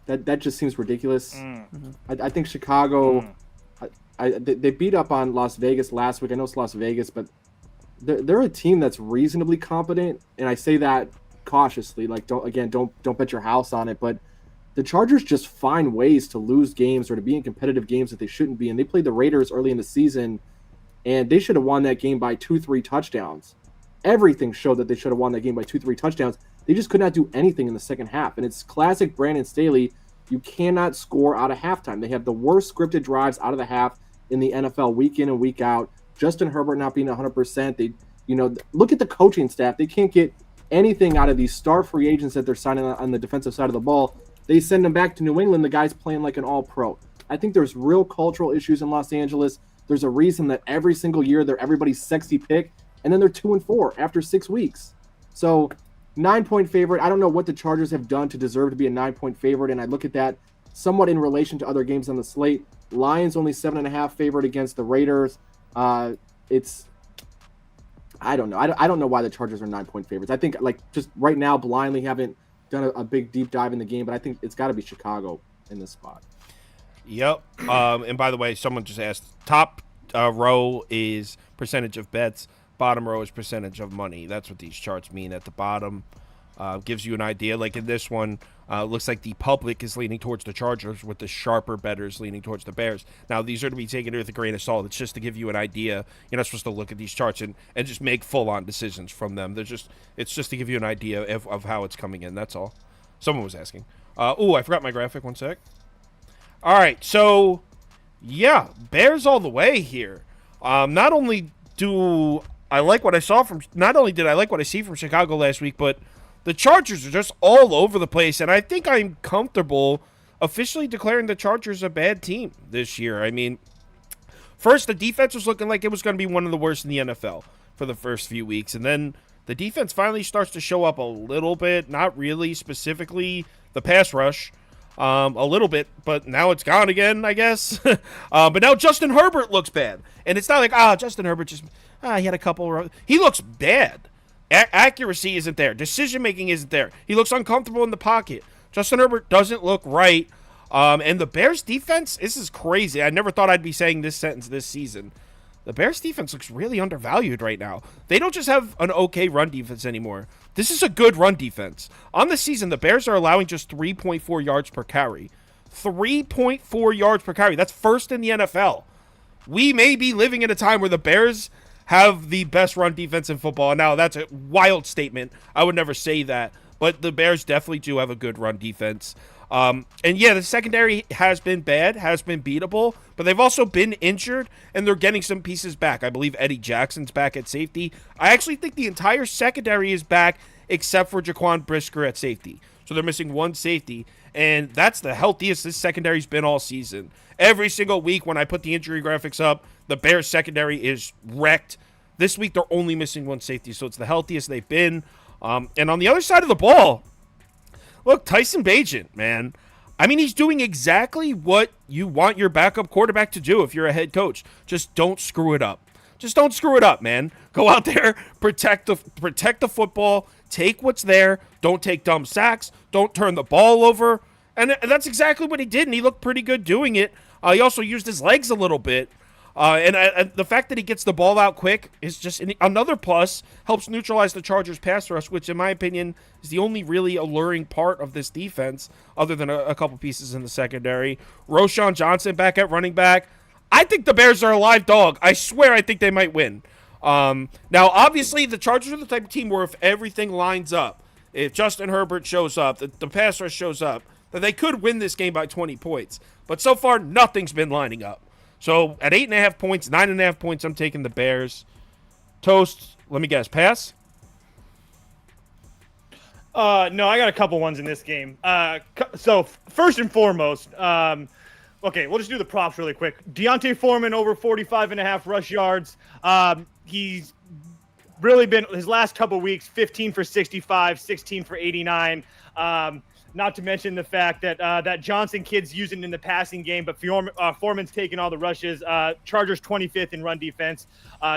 that just seems ridiculous. I think Chicago, they beat up on Las Vegas last week. I know it's Las Vegas, but they're a team that's reasonably competent, and I say that cautiously. Like, don't bet your house on it, but the Chargers just find ways to lose games or to be in competitive games that they shouldn't be. And they played the Raiders early in the season, and they should have won that game by 2-3 touchdowns. Everything showed that they should have won that game by 2-3 touchdowns. They just could not do anything in the second half. And it's classic Brandon Staley. You cannot score out of halftime. They have the worst scripted drives out of the half in the NFL week in and week out. Justin Herbert not being 100%. Look at the coaching staff. They can't get anything out of these star free agents that they're signing on the defensive side of the ball. They send him back to New England. The guy's playing like an all-pro. I think there's real cultural issues in Los Angeles. There's a reason that every single year they're everybody's sexy pick, and then they're 2-4 after 6 weeks. So 9-point favorite. I don't know what the Chargers have done to deserve to be a 9-point favorite, and I look at that somewhat in relation to other games on the slate. Lions only 7.5 favorite against the Raiders. I don't know. I don't know why the Chargers are 9-point favorites. I think just right now blindly haven't done a big deep dive in the game, but I think it's got to be Chicago in this spot. Yep. And by the way, someone just asked, top row is percentage of bets, bottom row is percentage of money. That's what these charts mean. At the bottom gives you an idea. Like in this one, looks like the public is leaning towards the Chargers with the sharper bettors leaning towards the Bears. Now, these are to be taken with a grain of salt. It's just to give you an idea. You're not supposed to look at these charts and just make full-on decisions from them. It's just to give you an idea of how it's coming in. That's all. Someone was asking. I forgot my graphic. One sec. All right, so, yeah, Bears all the way here. Not only do I like what I saw from. Not only did I like what I see from Chicago last week, but the Chargers are just all over the place, and I think I'm comfortable officially declaring the Chargers a bad team this year. I mean, first the defense was looking like it was going to be one of the worst in the NFL for the first few weeks, and then the defense finally starts to show up a little bit. Not really specifically the pass rush. A little bit, but now it's gone again, I guess. But now Justin Herbert looks bad. And it's not like, Justin Herbert just, he had a couple. He looks bad. Accuracy isn't there. Decision-making isn't there. He looks uncomfortable in the pocket. Justin Herbert doesn't look right. And the Bears defense, this is crazy. I never thought I'd be saying this sentence this season. The Bears defense looks really undervalued right now. They don't just have an okay run defense anymore. This is a good run defense. On the season, the Bears are allowing just 3.4 yards per carry. 3.4 yards per carry. That's first in the NFL. We may be living in a time where the Bears have the best run defense in football. Now, that's a wild statement. I would never say that. But the Bears definitely do have a good run defense. And yeah, the secondary has been bad, has been beatable, but they've also been injured, and they're getting some pieces back. I believe Eddie Jackson's back at safety. I actually think the entire secondary is back except for Jaquan Brisker at safety. So they're missing one safety, and that's the healthiest this secondary's been all season. Every single week when I put the injury graphics up, the Bears secondary is wrecked. This week they're only missing one safety, so it's the healthiest they've been. And on the other side of the ball, look, Tyson Bagent, man. I mean, he's doing exactly what you want your backup quarterback to do if you're a head coach. Just don't screw it up. Just don't screw it up, man. Go out there, protect the football, take what's there, don't take dumb sacks, don't turn the ball over. And that's exactly what he did, and he looked pretty good doing it. He also used his legs a little bit. And the fact that he gets the ball out quick is just another plus, helps neutralize the Chargers' pass rush, which, in my opinion, is the only really alluring part of this defense, other than a couple pieces in the secondary. Roschon Johnson back at running back. I think the Bears are a live dog. I swear I think they might win. Now, obviously, the Chargers are the type of team where if everything lines up, if Justin Herbert shows up, the pass rush shows up, that they could win this game by 20 points. But so far, nothing's been lining up. So at 8.5 points, 9.5 points, I'm taking the Bears. Toast, let me guess, pass? No, I got a couple ones in this game. So first and foremost, okay, we'll just do the props really quick. Deontay Foreman over 45.5 rush yards. He's really been his last couple weeks, 15 for 65, 16 for 89. Not to mention the fact that that Johnson kid's using in the passing game, but Foreman's taking all the rushes. Chargers 25th in run defense.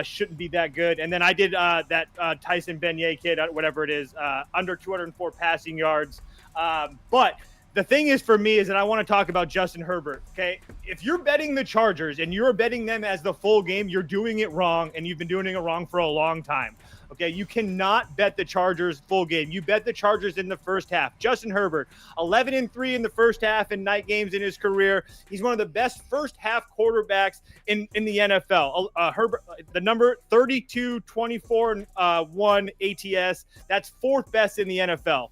Shouldn't be that good. And then I did that Tyson Beignet kid, whatever it is, under 204 passing yards. But the thing is for me is that I want to talk about Justin Herbert, okay? If you're betting the Chargers and you're betting them as the full game, you're doing it wrong, and you've been doing it wrong for a long time. Okay, you cannot bet the Chargers full game. You bet the Chargers in the first half. Justin Herbert, 11-3 in the first half in night games in his career. He's one of the best first half quarterbacks in the NFL. Herbert, the number 32, 24, 1 ATS. That's fourth best in the NFL.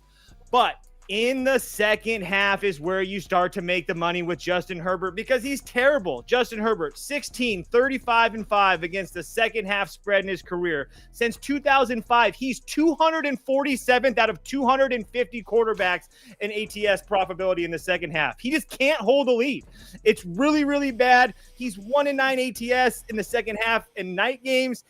But in the second half is where you start to make the money with Justin Herbert because he's terrible. Justin Herbert, 16, 35-5 against the second half spread in his career. Since 2005, he's 247th out of 250 quarterbacks in ATS profitability in the second half. He just can't hold a lead. It's really, really bad. He's 1-9 ATS in the second half in night games.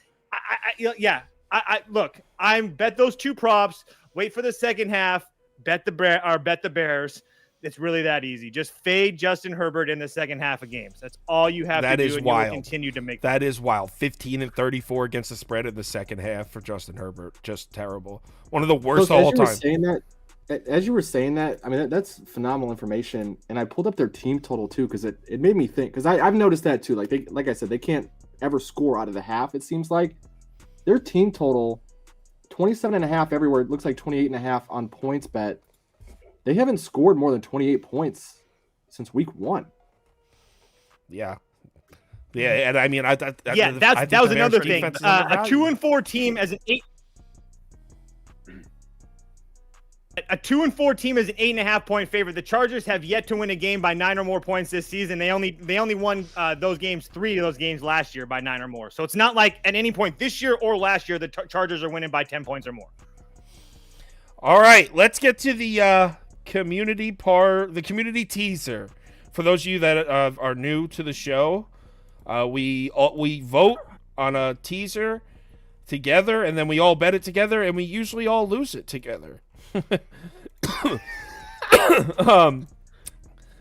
Look, I'm bet those two props. Wait for the second half. Bet the Bears. It's really that easy. Just fade Justin Herbert in the second half of games. That's all you have to do. That is wild. You will continue to make that is wild. 15-34 against the spread in the second half for Justin Herbert. Just terrible. One of the worst of all time. As you were saying that, I mean, that's phenomenal information. And I pulled up their team total too because it made me think. Because I've noticed that too. Like I said, they can't ever score out of the half. It seems like their team total. 27.5 everywhere. It looks like 28.5 on points bet. They haven't scored more than 28 points since week 1. Yeah. Yeah, and I mean, that was another thing. A 2-4 team as an 8 A 2-4 team is an 8.5-point favorite. The Chargers have yet to win a game by 9 or more points this season. They only won those games, 3 of those games last year by 9 or more. So it's not like at any point this year or last year the Chargers are winning by 10 points or more. All right, let's get to the community teaser. For those of you that are new to the show, we vote on a teaser together, and then we all bet it together, and we usually all lose it together.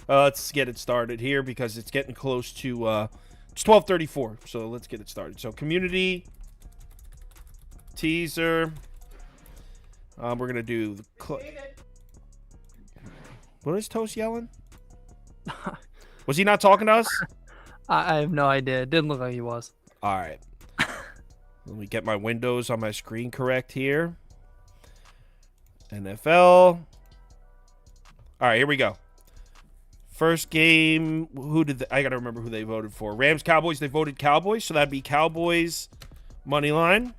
Let's get it started here because it's getting close to it's 12:34. So let's get it started. So community teaser. We're gonna do the. What is Toast yelling? Was he not talking to us? I have no idea. It didn't look like he was. All right. Let me get my windows on my screen correct here. NFL. All right, here we go. First game. I got to remember who they voted for. Rams, Cowboys. They voted Cowboys, so that'd be Cowboys money line.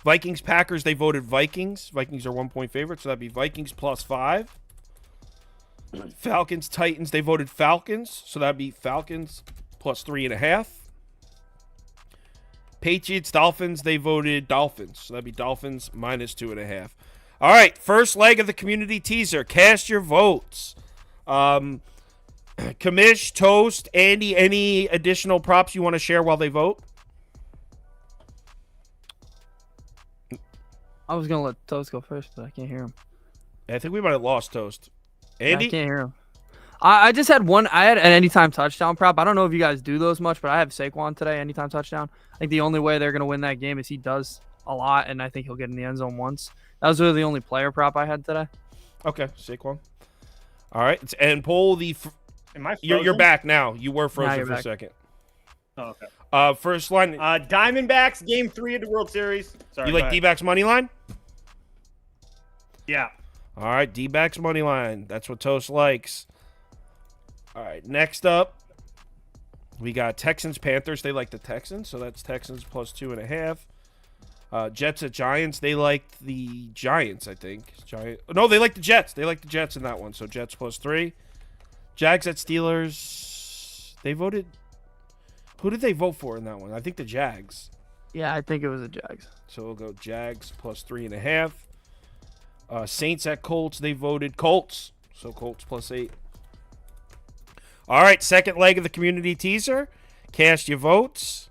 Vikings, Packers. They voted Vikings. Vikings are 1-point favorites, so that'd be Vikings +5. Falcons, Titans. They voted Falcons, so that'd be Falcons +3.5. Patriots, Dolphins, they voted Dolphins. So that'd be Dolphins -2.5. All right, first leg of the community teaser. Cast your votes. Kamish, Toast, Andy, any additional props you want to share while they vote? I was going to let Toast go first, but I can't hear him. I think we might have lost Toast. Andy? I can't hear him. I just had one. I had an anytime touchdown prop. I don't know if you guys do those much, but I have Saquon today, anytime touchdown. I think the only way they're going to win that game is he does a lot, and I think he'll get in the end zone once. That was really the only player prop I had today. Okay, Saquon. All right, and pull the. Am I frozen? You're back now. You were frozen for back. a second. Oh, okay. First line. Diamondbacks, game 3 of the World Series. Sorry, You like D-backs money line? Yeah. All right, D-backs money line. That's what Toast likes. All right, next up, we got Texans, Panthers. They like the Texans, so that's Texans +2.5. Jets at Giants. They like the Giants, I think. No, they like the Jets. They like the Jets in that one, so Jets +3. Jags at Steelers. They voted. Who did they vote for in that one? I think the Jags. Yeah, I think it was the Jags. So we'll go Jags +3.5. Saints at Colts. They voted Colts, so Colts +8. All right, second leg of the community teaser. Cast your votes.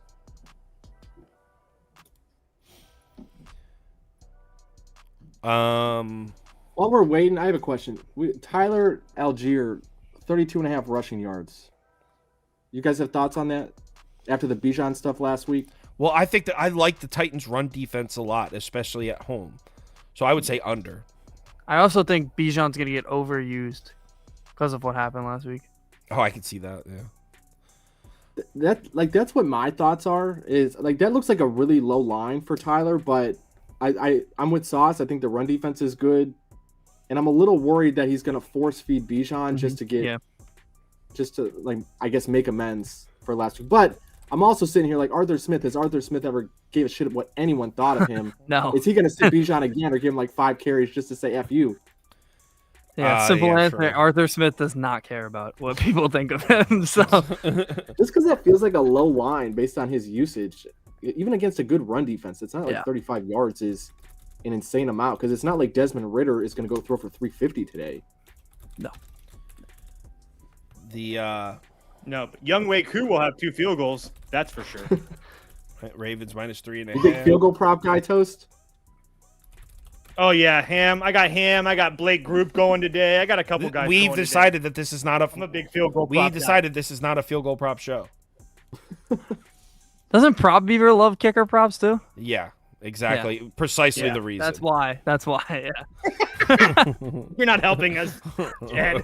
While we're waiting, I have a question. Tyler Algier, 32.5 rushing yards. You guys have thoughts on that after the Bijan stuff last week? Well, I think that I like the Titans' run defense a lot, especially at home. So I would say under. I also think Bijan's going to get overused because of what happened last week. Oh, I can see that, yeah. That's what my thoughts are. Is like that looks like a really low line for Tyler, but I'm with Sauce. I think the run defense is good, and I'm a little worried that he's going to force feed Bijan just to like I guess make amends for last week. But I'm also sitting here like Arthur Smith. Has Arthur Smith ever gave a shit of what anyone thought of him? No. Is he going to sit Bijan again or give him like 5 carries just to say F you? Yeah, simple answer. True. Arthur Smith does not care about what people think of him. So just because that feels like a low line based on his usage, even against a good run defense, it's not like 35 yards is an insane amount because it's not like Desmond Ridder is going to go throw for 350 today. No. No, but Young Wei Koo will have 2 field goals. That's for sure. Ravens -3.5. You think field goal prop guy Toast? Oh yeah, Ham. I got Blake Group going today. I got a couple guys. We've decided that this is not a. I'm a big field goal. We decided this is not a field goal prop show. Doesn't Prop Beaver love kicker props too? Yeah, exactly. Yeah. Precisely the reason. That's why. Yeah. You're not helping us, Jed.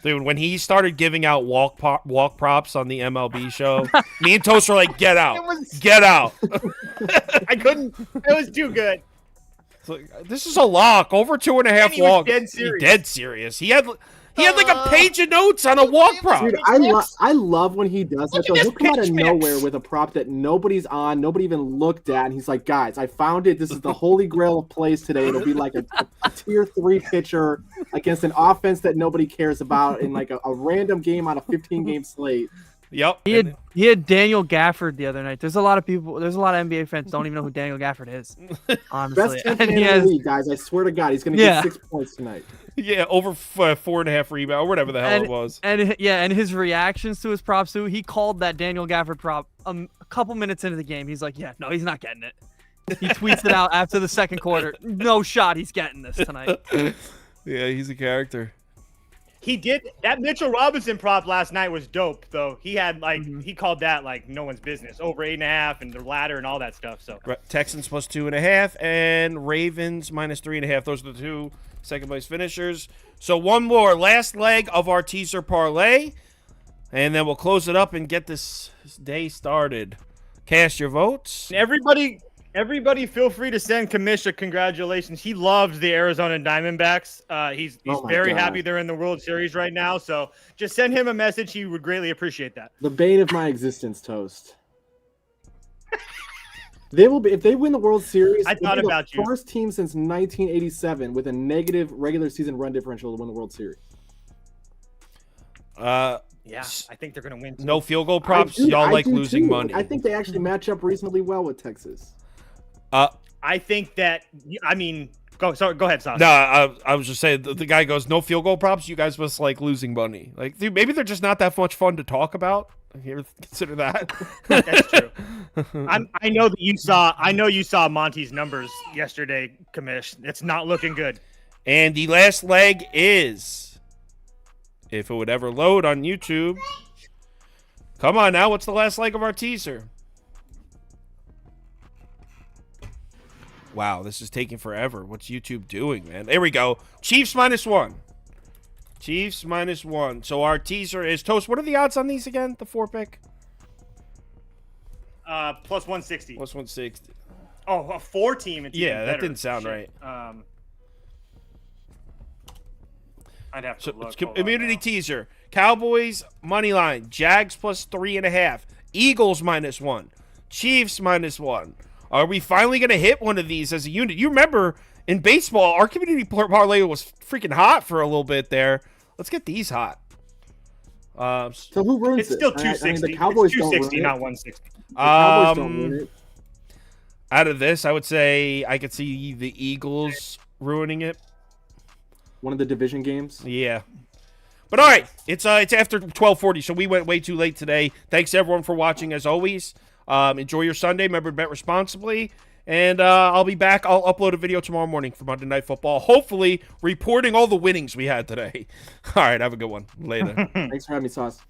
Dude, when he started giving out walk props on the MLB show, me and Toast were like, "Get out! Get out!" I couldn't. It was too good. Like, this is a lock. Over 2.5 walks. Dead serious. Dead serious. He had He had like a page of notes on a walk prop. Dude, I love when he does that. Look at So this he'll come out of pitch mix. nowhere with a prop that nobody's on, nobody even looked at, and he's like, "Guys, I found it. This is the holy grail of plays today. It'll be like a tier 3 pitcher against an offense that nobody cares about in like a random game on a 15-game slate." Yep. He had Daniel Gafford the other night. There's a lot of NBA fans don't even know who Daniel Gafford is. Honestly, Best 10th man and he in the has, league, guys. I swear to God, he's going to Yeah. get 6 points tonight. Yeah, over 4.5 rebound or whatever the hell it was. and his reactions to his props too. He called that Daniel Gafford prop a couple minutes into the game. He's like, "Yeah, no, he's not getting it." He tweets it out after the second quarter. No shot, he's getting this tonight. Yeah, he's a character. He did that Mitchell Robinson prop last night was dope though. He had like he called that like no one's business, over 8.5 and the ladder and all that stuff. So Texans plus 2.5 and Ravens minus 3.5. Those are the two second place finishers. So one more last leg of our teaser parlay, and then we'll close it up and get this day started. Cast your votes. Everybody feel free to send Kamish a congratulations. He loves the Arizona Diamondbacks. He's Oh my very God. happy they're in the World Series right now. So just send him a message. He would greatly appreciate that. The bane of my existence, Toast. They will be if they win the World Series. I thought they'll be about the you. first team since 1987 with a negative regular season run differential to win the World Series. Yeah, I think they're going to win. No field goal props. I Y'all like do losing too. money. I think they actually match up reasonably well with Texas. I think that go ahead, Sauce. No, I was just saying, the guy goes, no field goal props, you guys must like losing money. Like, dude, maybe they're just not that much fun to talk about. You ever consider that? That's true. I know that you saw. I know you saw Monty's numbers yesterday, Kamish. It's not looking good. And the last leg is, if it would ever load on YouTube. Come on now, what's the last leg of our teaser? Wow, this is taking forever. What's YouTube doing, man? There we go. Chiefs -1. Chiefs -1. So our teaser is Toast. What are the odds on these again? The 4-pick? Plus 160. Plus 160. Oh, a 4-team. It's Yeah, even that better. didn't sound Shit. right. I'd have to So look. it's Hold on immunity now. teaser. Cowboys money line. Jags plus 3.5. Eagles -1. Chiefs -1. Are we finally going to hit one of these as a unit? You remember in baseball, our community parlay was freaking hot for a little bit there. Let's get these hot. So who ruins It's still it? I mean, 260. the Cowboys It's don't 260, ruin it. not 160. The Cowboys don't ruin it. Out of this, I would say I could see the Eagles ruining it. One of the division games. Yeah. But all right, it's after 12:40, so we went way too late today. Thanks everyone for watching as always. Enjoy your Sunday. Remember to bet responsibly. And I'll be back. I'll upload a video tomorrow morning for Monday Night Football, hopefully reporting all the winnings we had today. All right, have a good one. Later. Thanks for having me, Sauce.